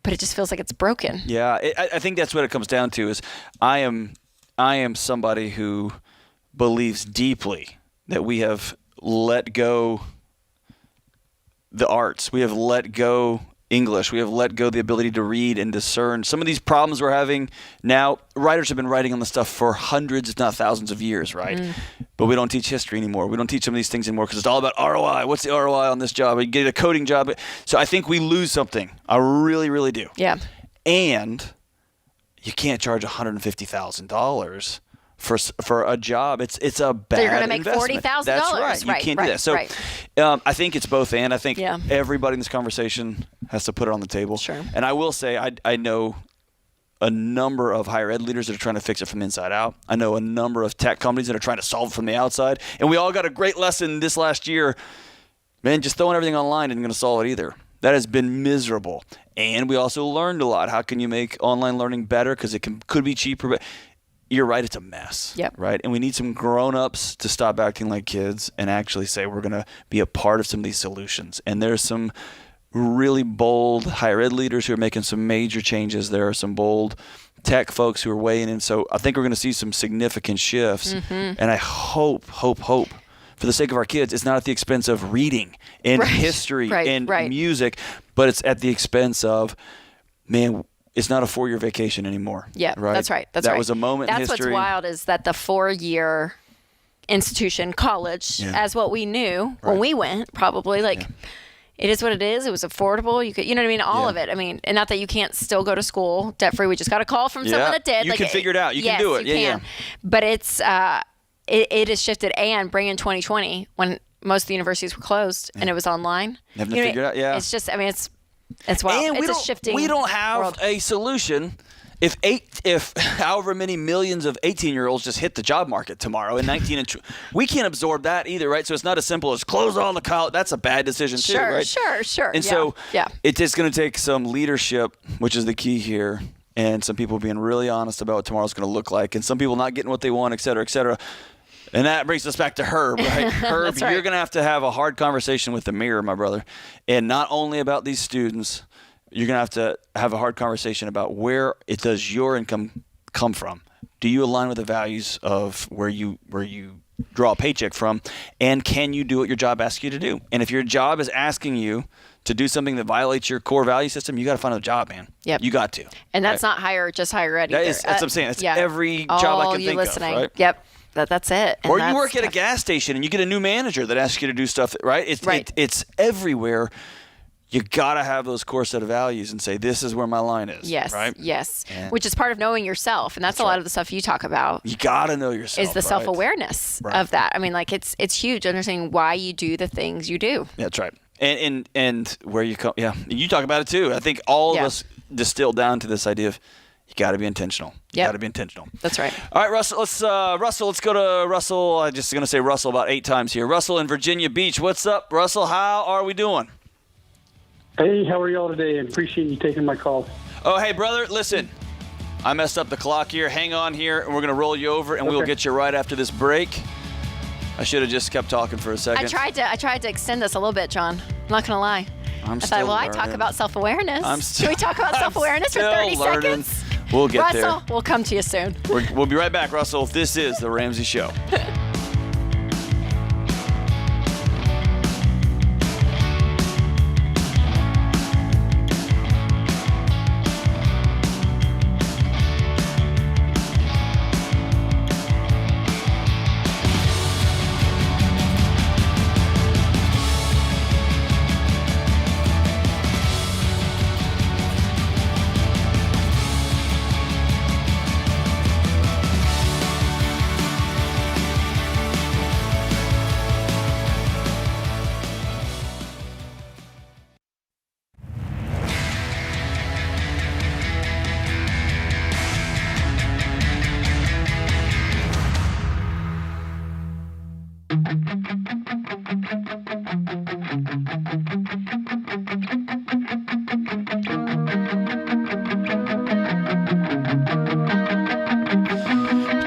but it just feels like it's broken. Yeah, I think that's what it comes down to is I am somebody who believes deeply that we have let go the arts. We have let go English. We have let go the ability to read and discern. Some of these problems we're having now, writers have been writing on this stuff for hundreds, if not thousands of years, right? But we don't teach history anymore. We don't teach some of these things anymore because it's all about ROI. What's the ROI on this job? You get a coding job. So I think we lose something. I really, really do. Yeah. And you can't charge $150,000 for a job. It's a bad investment. So you're going to make $40,000. That's right. You can't do that. So I think it's both and. I think everybody in this conversation has to put it on the table. Sure. And I will say I know a number of higher ed leaders that are trying to fix it from the inside out. I know a number of tech companies that are trying to solve it from the outside. And we all got a great lesson this last year. Man, just throwing everything online isn't going to solve it either. That has been miserable. And we also learned a lot. How can you make online learning better? Because it could be cheaper. But you're right, it's a mess. Yep. Right? And we need some grown-ups to stop acting like kids and actually say we're going to be a part of some of these solutions. And there's some really bold higher ed leaders who are making some major changes. There are some bold tech folks who are weighing in. So I think we're going to see some significant shifts. And I hope, for the sake of our kids, it's not at the expense of reading and history and music, but it's at the expense of, man, it's not a 4-year vacation anymore. Yeah, right? That's right. That was a moment in history. That's what's wild is that the 4-year institution, college, as what we knew when we went, probably, like, it is what it is. It was affordable. You could, you know what I mean? All of it. I mean, and not that you can't still go to school debt-free. We just got a call from someone that did. You can figure it out. You can do it. You can. But it's, it has shifted. And bring in 2020 when most of the universities were closed and it was online. Haven't figured it out. It's just, I mean, it's wild. And it's a shifting we don't have world. a solution if however many millions of 18-year-olds just hit the job market tomorrow in 19 and we can't absorb that either, right? So it's not as simple as close all the college. That's a bad decision too, right? Sure. And so it's just going to take some leadership, which is the key here, and some people being really honest about what tomorrow's going to look like, and some people not getting what they want, et cetera, et cetera. And that brings us back to Herb, right? Herb, you're going to have a hard conversation with the mirror, my brother, and not only about these students. You're going to have a hard conversation about where does your income come from. Do you align with the values of where you draw a paycheck from? And can you do what your job asks you to do? And if your job is asking you to do something that violates your core value system, you got to find a job, man. Yep. You got to. And that's not just higher ed either. That's what I'm saying. It's every job I can think of, right? Yep. That's it. And or you work at a gas station and you get a new manager that asks you to do stuff, right? It's everywhere. You got to have those core set of values and say, this is where my line is. Yes, right? yes. Which is part of knowing yourself. And that's a lot of the stuff you talk about. You got to know yourself. Is the self-awareness of that. I mean, like, it's huge, understanding why you do the things you do. Yeah, that's right. And where you come, you talk about it too. I think all of us distill down to this idea of you got to be intentional. You got to be intentional. That's right. All right, Russell, let's go to Russell. I'm just going to say Russell about 8 times here. Russell in Virginia Beach. What's up, Russell? How are we doing? Hey, how are y'all today? I appreciate you taking my call. Oh, hey, brother, listen. I messed up the clock here. Hang on here, and we're going to roll you over, and we'll get you right after this break. I should have just kept talking for a second. I tried to extend this a little bit, John. I'm not going to lie. I thought, I talk about self-awareness. Can we talk about self-awareness for 30 seconds? We'll get there. Russell, we'll come to you soon. We'll be right back, Russell. This is The Ramsey Show.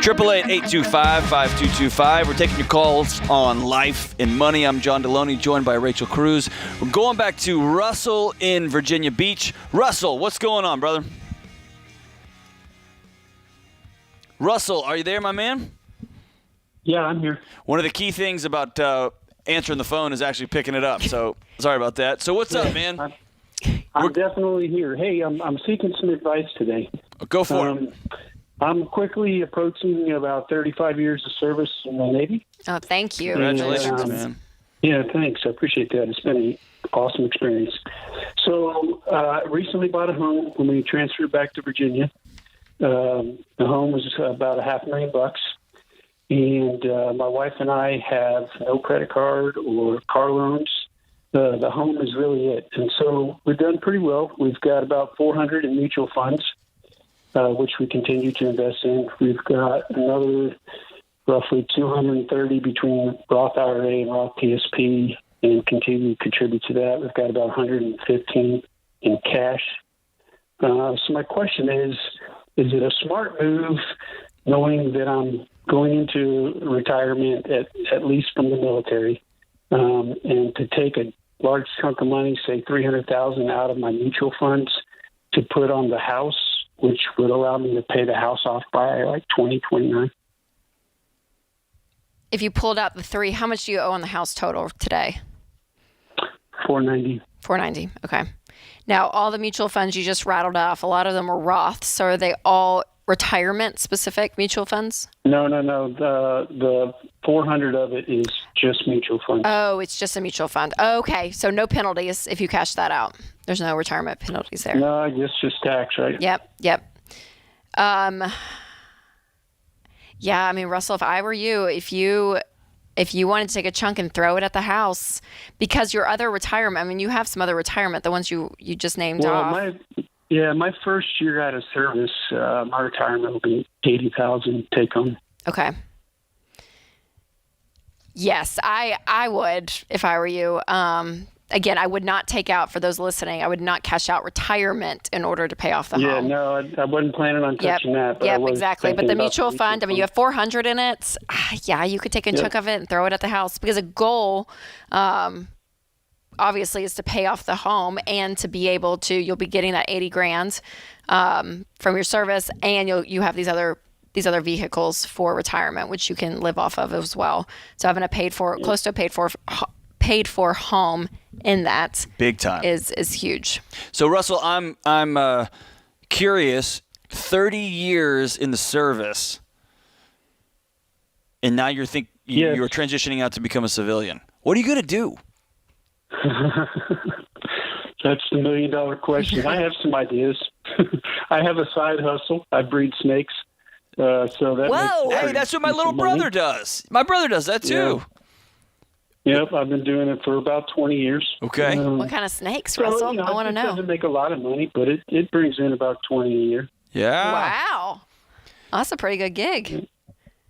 888-825-5225. We're taking your calls on life and money. I'm John Deloney, joined by Rachel Cruz. We're going back to Russell in Virginia Beach. Russell, what's going on, brother? Russell, are you there, my man? Yeah, I'm here. One of the key things about answering the phone is actually picking it up, so sorry about that. So what's up, man? I'm definitely here. Hey, I'm seeking some advice today. Go for it. I'm quickly approaching about 35 years of service in the Navy. Oh, thank you. Congratulations, man. Yeah, thanks. I appreciate that. It's been an awesome experience. So recently bought a home when we transferred back to Virginia. The home was about $500,000, and my wife and I have no credit card or car loans. The home is really it, and so we've done pretty well. We've got about $400 in mutual funds, which we continue to invest in. We've got another roughly $230 between Roth IRA and Roth PSP, and continue to contribute to that. We've got about $115 in cash. So my question is it a smart move, knowing that I'm going into retirement at least from the military, and to take a large chunk of money, say $300,000 out of my mutual funds to put on the house, which would allow me to pay the house off by like 2029? If you pulled out the three, how much do you owe on the house total today? $490. Okay. Now, all the mutual funds you just rattled off, a lot of them are Roths. So are they all retirement-specific mutual funds? No. The 400 of it is just mutual funds. Oh, it's just a mutual fund. Okay. So no penalties if you cash that out. There's no retirement penalties there. No, I guess just tax, right? Yep. Yeah, I mean, Russell, if I were you, if you wanted to take a chunk and throw it at the house, because your other retirement, I mean, you have some other retirement, the ones you just named off. My first year out of service, my retirement will be $80,000 take home. Okay. Yes, I would if I were you. Again, I would not take out, for those listening, I would not cash out retirement in order to pay off the home. Yeah, no, I wasn't planning on touching that. But exactly. But the mutual fund, I mean, you have 400 in it. Yeah, you could take a chunk of it and throw it at the house, because a goal, obviously, is to pay off the home and to be able to, you'll be getting that $80,000 from your service, and you have these other vehicles for retirement, which you can live off of as well. So having close to a paid for home in that big time is huge. So Russell, I'm curious. 30 years in the service, and now you're transitioning out to become a civilian. What are you going to do? That's the $1 million question. I have some ideas. I have a side hustle. I breed snakes. That's what my little brother does. My brother does that too. Yep, I've been doing it for about 20 years. Okay. What kind of snakes, Russell? I want to know. It doesn't make a lot of money, but it brings in about 20 a year. Yeah. Wow. That's a pretty good gig.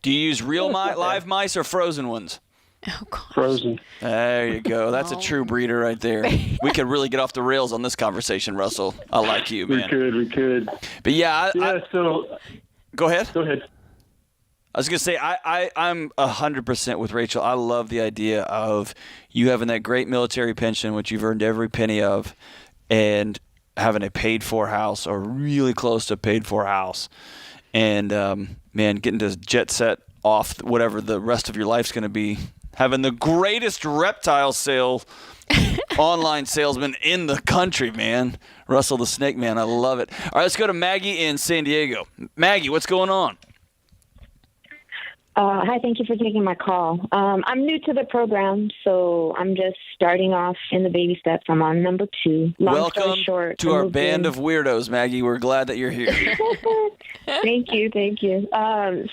Do you use real live mice or frozen ones? Oh, gosh. Frozen. There you go. That's a true breeder right there. We could really get off the rails on this conversation, Russell. I like you, man. We could. But yeah, so go ahead. Go ahead. I was going to say, I'm 100% with Rachel. I love the idea of you having that great military pension, which you've earned every penny of, and having a paid-for house or really close to a paid-for house. And, man, getting to jet set off whatever the rest of your life's going to be. Having the greatest reptile online salesman in the country, man. Russell the Snake Man. I love it. All right, let's go to Maggie in San Diego. Maggie, what's going on? Hi, thank you for taking my call. I'm new to the program, so I'm just starting off in the baby steps. I'm on number 2. Welcome to our band of weirdos, Maggie. We're glad that you're here. Thank you.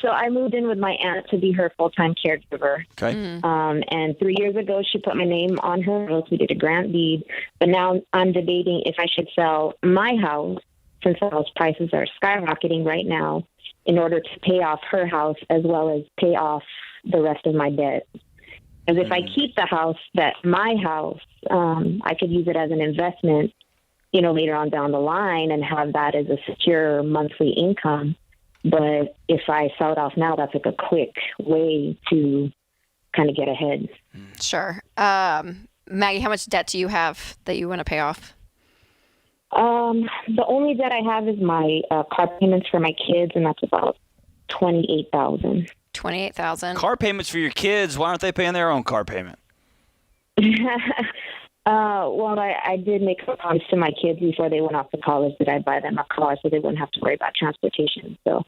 So I moved in with my aunt to be her full-time caregiver. Okay. And 3 years ago, she put my name on her house. We did a grant deed. But now I'm debating if I should sell my house, since house prices are skyrocketing right now, in order to pay off her house as well as pay off the rest of my debt. Because if I keep the house, my house, I could use it as an investment, later on down the line and have that as a secure monthly income. But if I sell it off now, that's like a quick way to kind of get ahead. Sure. Maggie, how much debt do you have that you want to pay off? The only debt I have is my car payments for my kids, and that's about $28,000. $28,000. Car payments for your kids. Why aren't they paying their own car payment? Well, I did make a promise to my kids before they went off to college that I'd buy them a car so they wouldn't have to worry about transportation. So,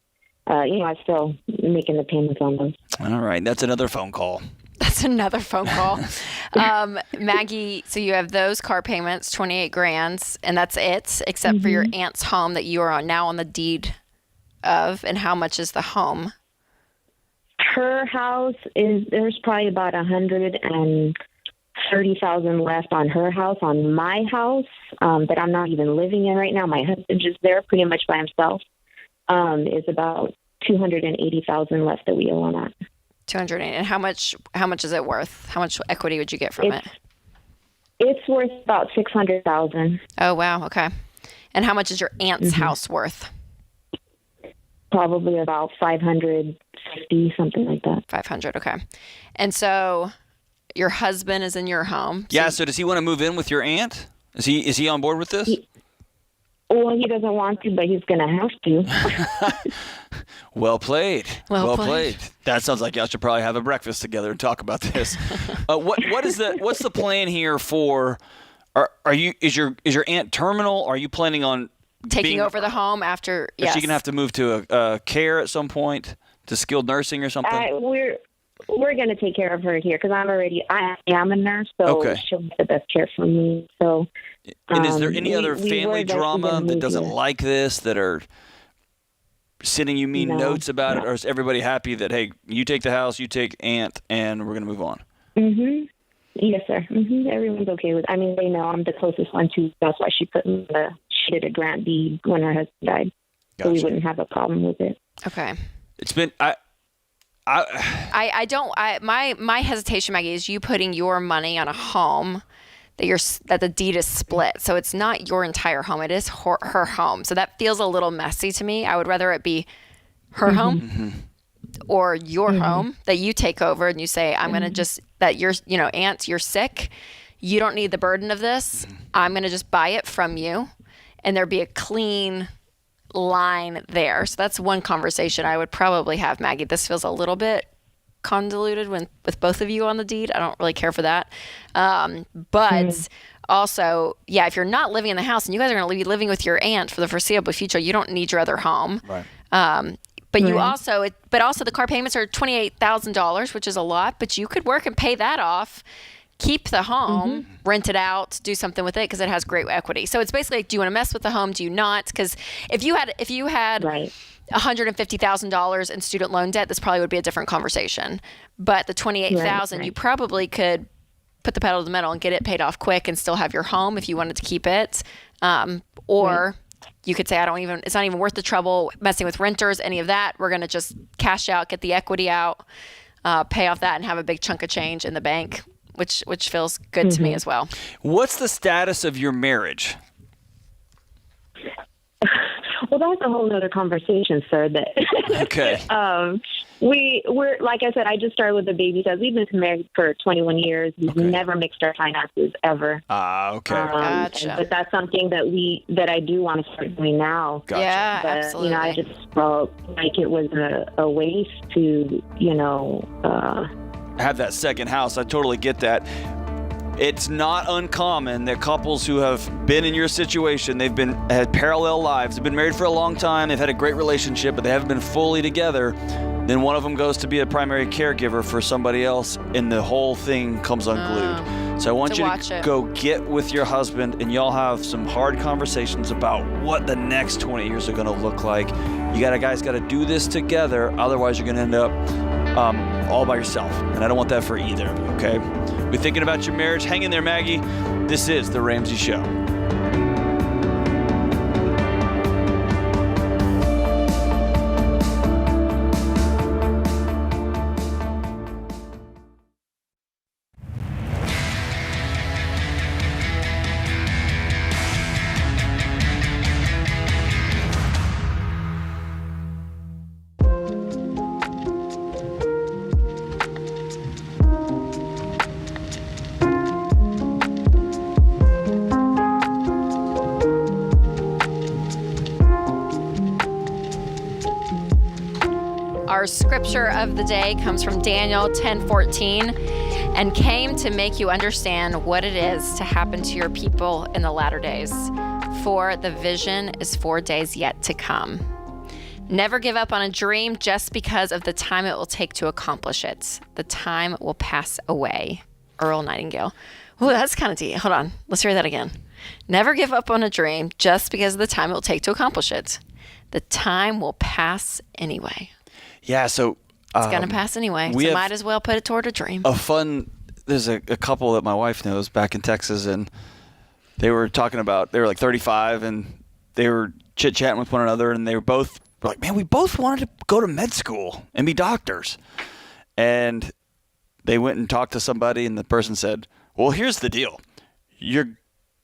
I'm still making the payments on them. All right. That's another phone call. That's another phone call. Maggie, so you have those car payments, $28,000, and that's it, except for your aunt's home that you are now on the deed of. And how much is the home? Her house there's probably about $130,000 left on her house. On my house, that I'm not even living in right now, my husband's just there pretty much by himself, is about $280,000 left that we owe on that. $280,000. And how much is it worth? How much equity would you get from it? It's worth about $600,000. Oh, wow. Okay. And how much is your aunt's house worth? Probably about $550, something like that. $500. Okay. And so your husband is in your home. Yeah. So does he want to move in with your aunt? Is he on board with this? Well, he doesn't want to, but he's going to have to. Well played. Well played. That sounds like y'all should probably have a breakfast together and talk about this. What's the plan here for? Is your aunt terminal? Are you planning on taking over the home after? Is she gonna have to move to a care at some point, to skilled nursing or something? We're going to take care of her here because I am a nurse, so she'll get the best care from me. So. And is there any other family drama that doesn't like this, that are sending you mean notes about it, or is everybody happy that, hey, you take the house, you take aunt, and we're going to move on? Yes, sir. Everyone's okay with it. I mean, they know I'm the closest one to. That's why she did a grant deed when her husband died, so we wouldn't have a problem with it. Okay. It's been my hesitation, Maggie, is you putting your money on a home that the deed is split. So it's not your entire home. It is her home. So that feels a little messy to me. I would rather it be her home or your home that you take over and you say, I'm going to just, that you're, aunt, you're sick. You don't need the burden of this. I'm going to just buy it from you. And there'd be a clean line there. So that's one conversation I would probably have, Maggie. This feels a little bit convoluted with both of you on the deed. I don't really care for that. But also, if you're not living in the house and you guys are going to be living with your aunt for the foreseeable future, you don't need your other home. Right. But you also the car payments are $28,000, which is a lot, but you could work and pay that off, keep the home, rent it out, do something with it because it has great equity. So it's basically, do you want to mess with the home? Do you not? Because if you had $150,000 in student loan debt, this probably would be a different conversation. But the $28,000, you probably could put the pedal to the metal and get it paid off quick and still have your home if you wanted to keep it. Or you could say, it's not even worth the trouble messing with renters, any of that. We're going to just cash out, get the equity out, pay off that, and have a big chunk of change in the bank, which feels good to me as well. What's the status of your marriage? Well, that's a whole other conversation, sir. Okay. We're like I said, I just started with the baby steps. We've been married for 21 years. We've never mixed our finances ever. Okay. Gotcha. But that's something that I do want to start doing now. Gotcha. Yeah, but, absolutely. I just felt like it was a waste to, have that second house. I totally get that. It's not uncommon that couples who have been in your situation, they've had parallel lives, they've been married for a long time, they've had a great relationship, but they haven't been fully together. Then one of them goes to be a primary caregiver for somebody else, and the whole thing comes unglued. So I want you to go get with your husband, and y'all have some hard conversations about what the next 20 years are going to look like. You guys got to do this together, otherwise you're going to end up all by yourself, and I don't want that for either of you, okay? Be thinking about your marriage. Hang in there, Maggie. This is The Ramsey Show. Our scripture of the day comes from Daniel 10:14, and came to make you understand what it is to happen to your people in the latter days. For the vision is 4 days yet to come. Never give up on a dream just because of the time it will take to accomplish it. The time will pass away. Earl Nightingale. Oh, that's kind of deep. Hold on. Let's hear that again. Never give up on a dream just because of the time it will take to accomplish it. The time will pass anyway. Yeah, so... It's going to pass anyway, so might as well put it toward a dream. There's a couple that my wife knows back in Texas, and they were talking about, they were like 35, and they were chit-chatting with one another, and they were like, man, we both wanted to go to med school and be doctors. And they went and talked to somebody, and the person said, well, here's the deal. You're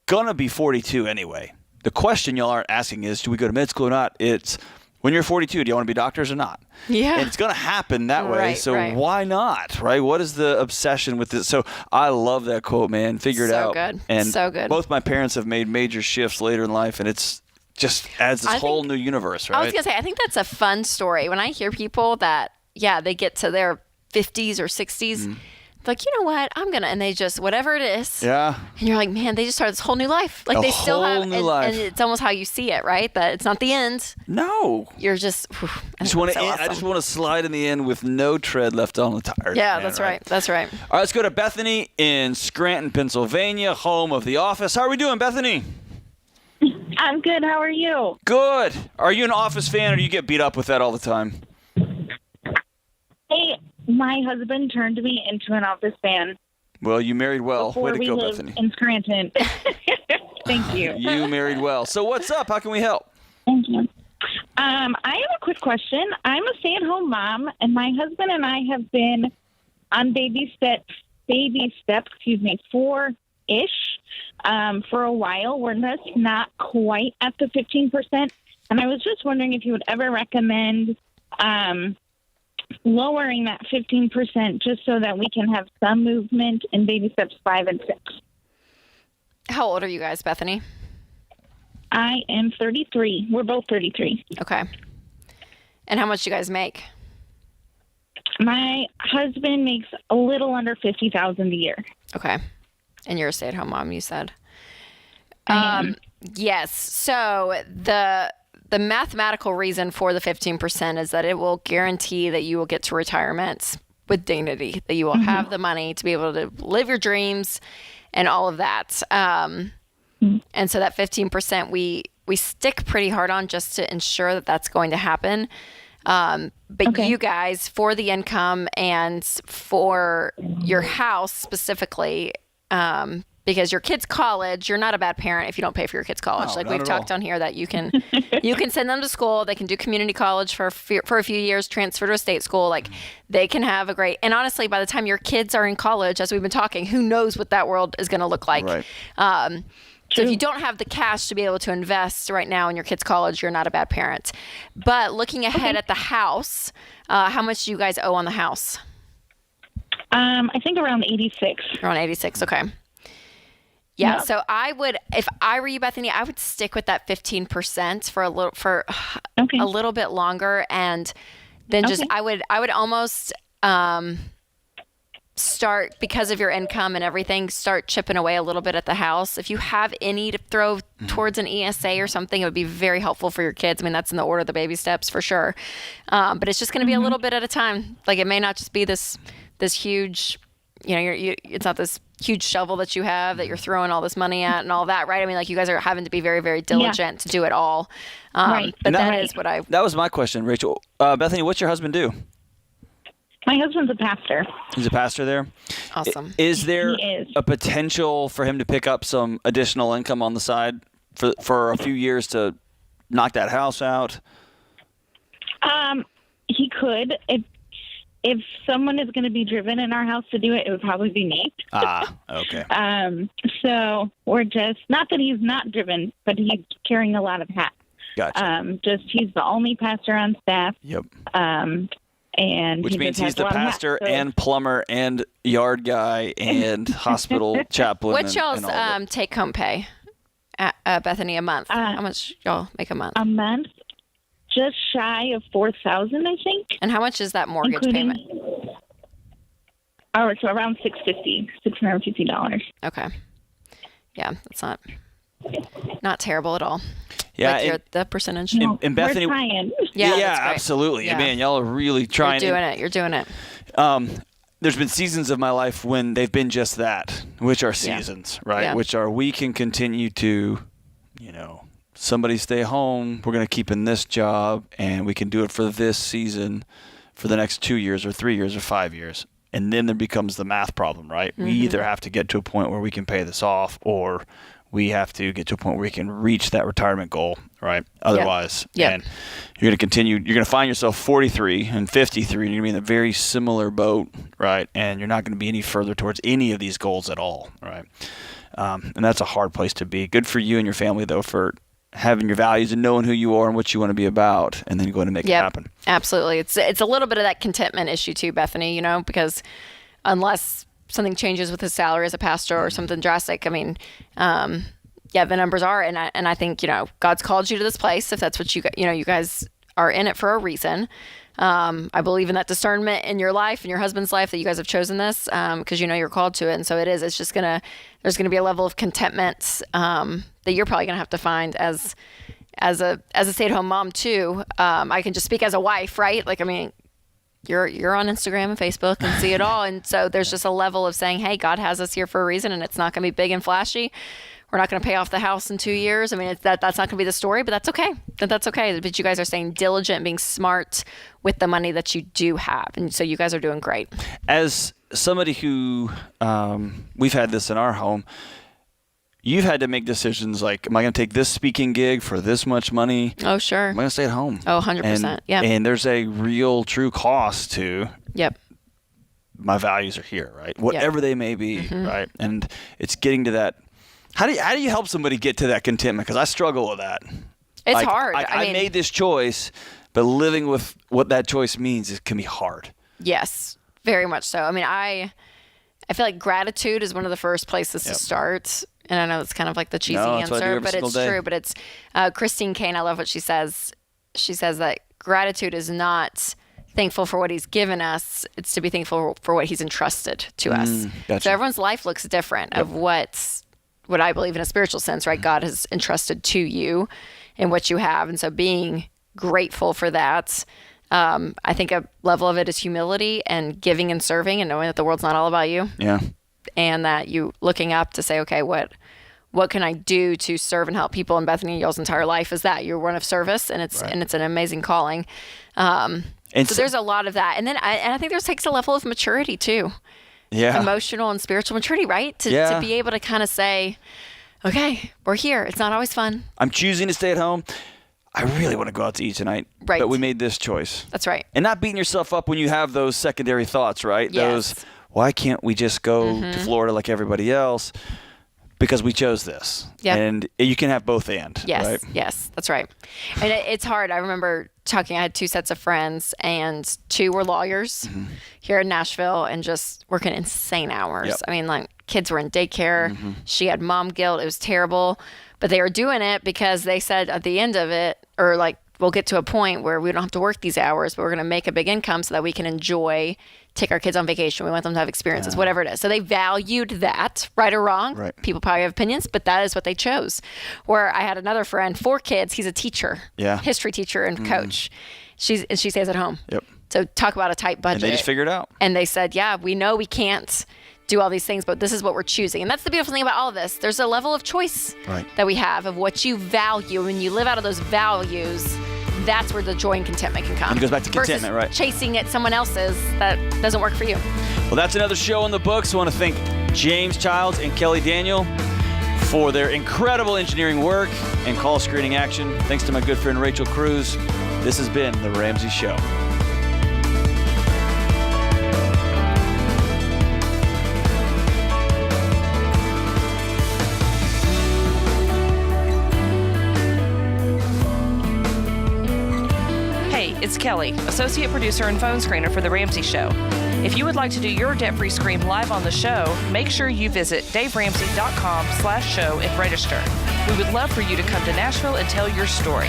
going to be 42 anyway. The question y'all aren't asking is, do we go to med school or not? It's, when you're 42, do you want to be doctors or not? Yeah. And it's going to happen that way, Right, so right. why not, right? What is the obsession with this? So I love that quote, man. Figure it out. So good. And So good. both my parents have made major shifts later in life, and it's just adds this whole new universe, right? I was going to say, I think that's a fun story. When I hear people that, they get to their 50s or 60s, like, you know what, I'm going to, and they just, whatever it is. Yeah. And you're like, man, they just started this whole new life. Like, they still have, and it's almost how you see it, right? That it's not the end. No. You're just, I just want to slide in the end with no tread left on the tire. Yeah, man, that's right. That's right. All right, let's go to Bethany in Scranton, Pennsylvania, home of The Office. How are we doing, Bethany? I'm good. How are you? Good. Are you an Office fan, or do you get beat up with that all the time? Hey, my husband turned me into an Office fan. Well, you married well. Before Way to we go, lived Bethany. in Scranton. Thank you. You married well. So what's up? How can we help? Thank you. I have a quick question. I'm a stay-at-home mom, and my husband and I have been on baby steps, 4-ish, for a while. We're just not quite at the 15%. And I was just wondering if you would ever recommend lowering that 15% just so that we can have some movement in baby steps 5 and 6. How old are you guys, Bethany? I am 33. We're both 33. Okay. And how much do you guys make? My husband makes a little under $50,000 a year. Okay. And you're a stay-at-home mom, you said. I am. Yes. So the mathematical reason for the 15% is that it will guarantee that you will get to retirement with dignity, that you will have the money to be able to live your dreams and all of that. And so that 15% we stick pretty hard on just to ensure that that's going to happen. But you guys, for the income and for your house specifically, because your kid's college, you're not a bad parent if you don't pay for your kid's college. No, like not we've at talked all. on here that you can send them to school. They can do community college for a few years, transfer to a state school. Like they can have a great, and honestly, by the time your kids are in college, as we've been talking, who knows what that world is going to look like. Right. So if you don't have the cash to be able to invest right now in your kid's college, you're not a bad parent. But looking ahead at the house, how much do you guys owe on the house? I think around 86. Around 86, okay. Yeah, so I would, if I were you, Bethany, I would stick with that 15% for a little bit longer, and then just I would almost start, because of your income and everything, start chipping away a little bit at the house. If you have any to throw towards an ESA or something, it would be very helpful for your kids. I mean, that's in the order of the baby steps for sure. But it's just going to be a little bit at a time. Like it may not just be this huge, it's not this huge shovel that you have that you're throwing all this money at and all that, right? I mean, like you guys are having to be very, very diligent to do it all. Right. But that is what That was my question, Rachel. Bethany, what's your husband do? My husband's a pastor. He's a pastor there? Awesome. Is there He is. a potential for him to pick up some additional income on the side for a few years to knock that house out? He could. If someone is going to be driven in our house to do it, it would probably be me. Okay. So we're just, not that he's not driven, but he's carrying a lot of hats. Gotcha. He's the only pastor on staff. Yep. And Which he means just he's has the a lot of hats, pastor so- and plumber and yard guy and hospital chaplain. What's y'all's and all that. take-home pay, Bethany, a month? How much y'all make a month? A month? just shy of $4,000, I think. And how much is that mortgage payment? Oh, so around $650. Okay. Yeah, that's not terrible at all. Yeah, like the percentage. And Bethany, we're trying. Yeah, absolutely. Yeah. Man, y'all are really trying. You're doing it. There's been seasons of my life when they've been just that, which are seasons, right? Yeah. Which are we can continue to, somebody stay home. We're going to keep in this job, and we can do it for this season, for the next 2 years or 3 years or 5 years. And then there becomes the math problem, right? Mm-hmm. We either have to get to a point where we can pay this off, or we have to get to a point where we can reach that retirement goal, right? Otherwise, and you're going to continue. You're going to find yourself 43 and 53, and you're going to be in a very similar boat, right? And you're not going to be any further towards any of these goals at all, right? And that's a hard place to be. Good for you and your family, though, for having your values and knowing who you are and what you want to be about, and then going to make it happen. Absolutely. It's a little bit of that contentment issue too, Bethany, because unless something changes with his salary as a pastor or something drastic, I mean, the numbers are, and I think, God's called you to this place. If that's what you guys are in it for a reason. I believe in that discernment in your life and your husband's life that you guys have chosen this, because you're called to it. And so it's just there's going to be a level of contentment, that you're probably going to have to find as a stay-at-home mom too. I can just speak as a wife, right? Like, I mean, you're on Instagram and Facebook and see it all. And so there's just a level of saying, hey, God has us here for a reason, and it's not going to be big and flashy. We're not going to pay off the house in 2 years. I mean, that's not going to be the story, but that's okay. That's okay. But you guys are staying diligent and being smart with the money that you do have. And so you guys are doing great. As somebody who, we've had this in our home, you've had to make decisions like, am I going to take this speaking gig for this much money? Oh, sure. Am I going to stay at home? Oh, 100%. Yeah. And there's a real, true cost to my values are here, right? Whatever they may be, right? And it's getting to that. How do you help somebody get to that contentment? Because I struggle with that. It's hard. I made this choice, but living with what that choice means can be hard. Yes, very much so. I mean, I feel like gratitude is one of the first places to start. And I know it's kind of like the cheesy answer, but it's true. But it's Christine Kane. I love what she says. She says that gratitude is not thankful for what he's given us. It's to be thankful for what he's entrusted to us. Gotcha. So everyone's life looks different of what I believe in a spiritual sense, right? God has entrusted to you and what you have. And so being grateful for that, I think a level of it is humility and giving and serving and knowing that the world's not all about you. Yeah. And that you looking up to say, okay, what can I do to serve and help people? And Bethany, y'all's entire life is that. You're one of service, and it's an amazing calling. So there's a lot of that. And then I think there takes a level of maturity too. Yeah. Emotional and spiritual maturity, right? To be able to kind of say, okay, we're here. It's not always fun. I'm choosing to stay at home. I really want to go out to eat tonight. Right. But we made this choice. That's right. And not beating yourself up when you have those secondary thoughts, right? Yes. Those, why can't we just go to Florida like everybody else? Because we chose this. Yep. And you can have both and, yes, right? Yes, that's right. And it's hard. I remember I had 2 sets of friends, and 2 were lawyers here in Nashville and just working insane hours. Yep. I mean, like, kids were in daycare. She had mom guilt. It was terrible. But they were doing it because they said at the end of it, or like, we'll get to a point where we don't have to work these hours, but we're going to make a big income so that we can take our kids on vacation. We want them to have experiences, whatever it is. So they valued that, right or wrong. Right. People probably have opinions, but that is what they chose. Where I had another friend, 4 kids. He's a teacher, history teacher and coach. She stays at home. Yep. So talk about a tight budget. And they just figured it out. And they said, yeah, we know we can't do all these things, but this is what we're choosing. And that's the beautiful thing about all of this. There's a level of choice that we have of what you value. When you live out of those values, that's where the joy and contentment can come. And it goes back to contentment, right? Chasing at someone else's that doesn't work for you. Well, that's another show in the books. I want to thank James Childs and Kelly Daniel for their incredible engineering work and call screening action. Thanks to my good friend Rachel Cruz. This has been The Ramsey Show. It's Kelly, associate producer and phone screener for The Ramsey Show. If you would like to do your debt-free scream live on the show, make sure you visit daveramsey.com/show and register. We would love for you to come to Nashville and tell your story.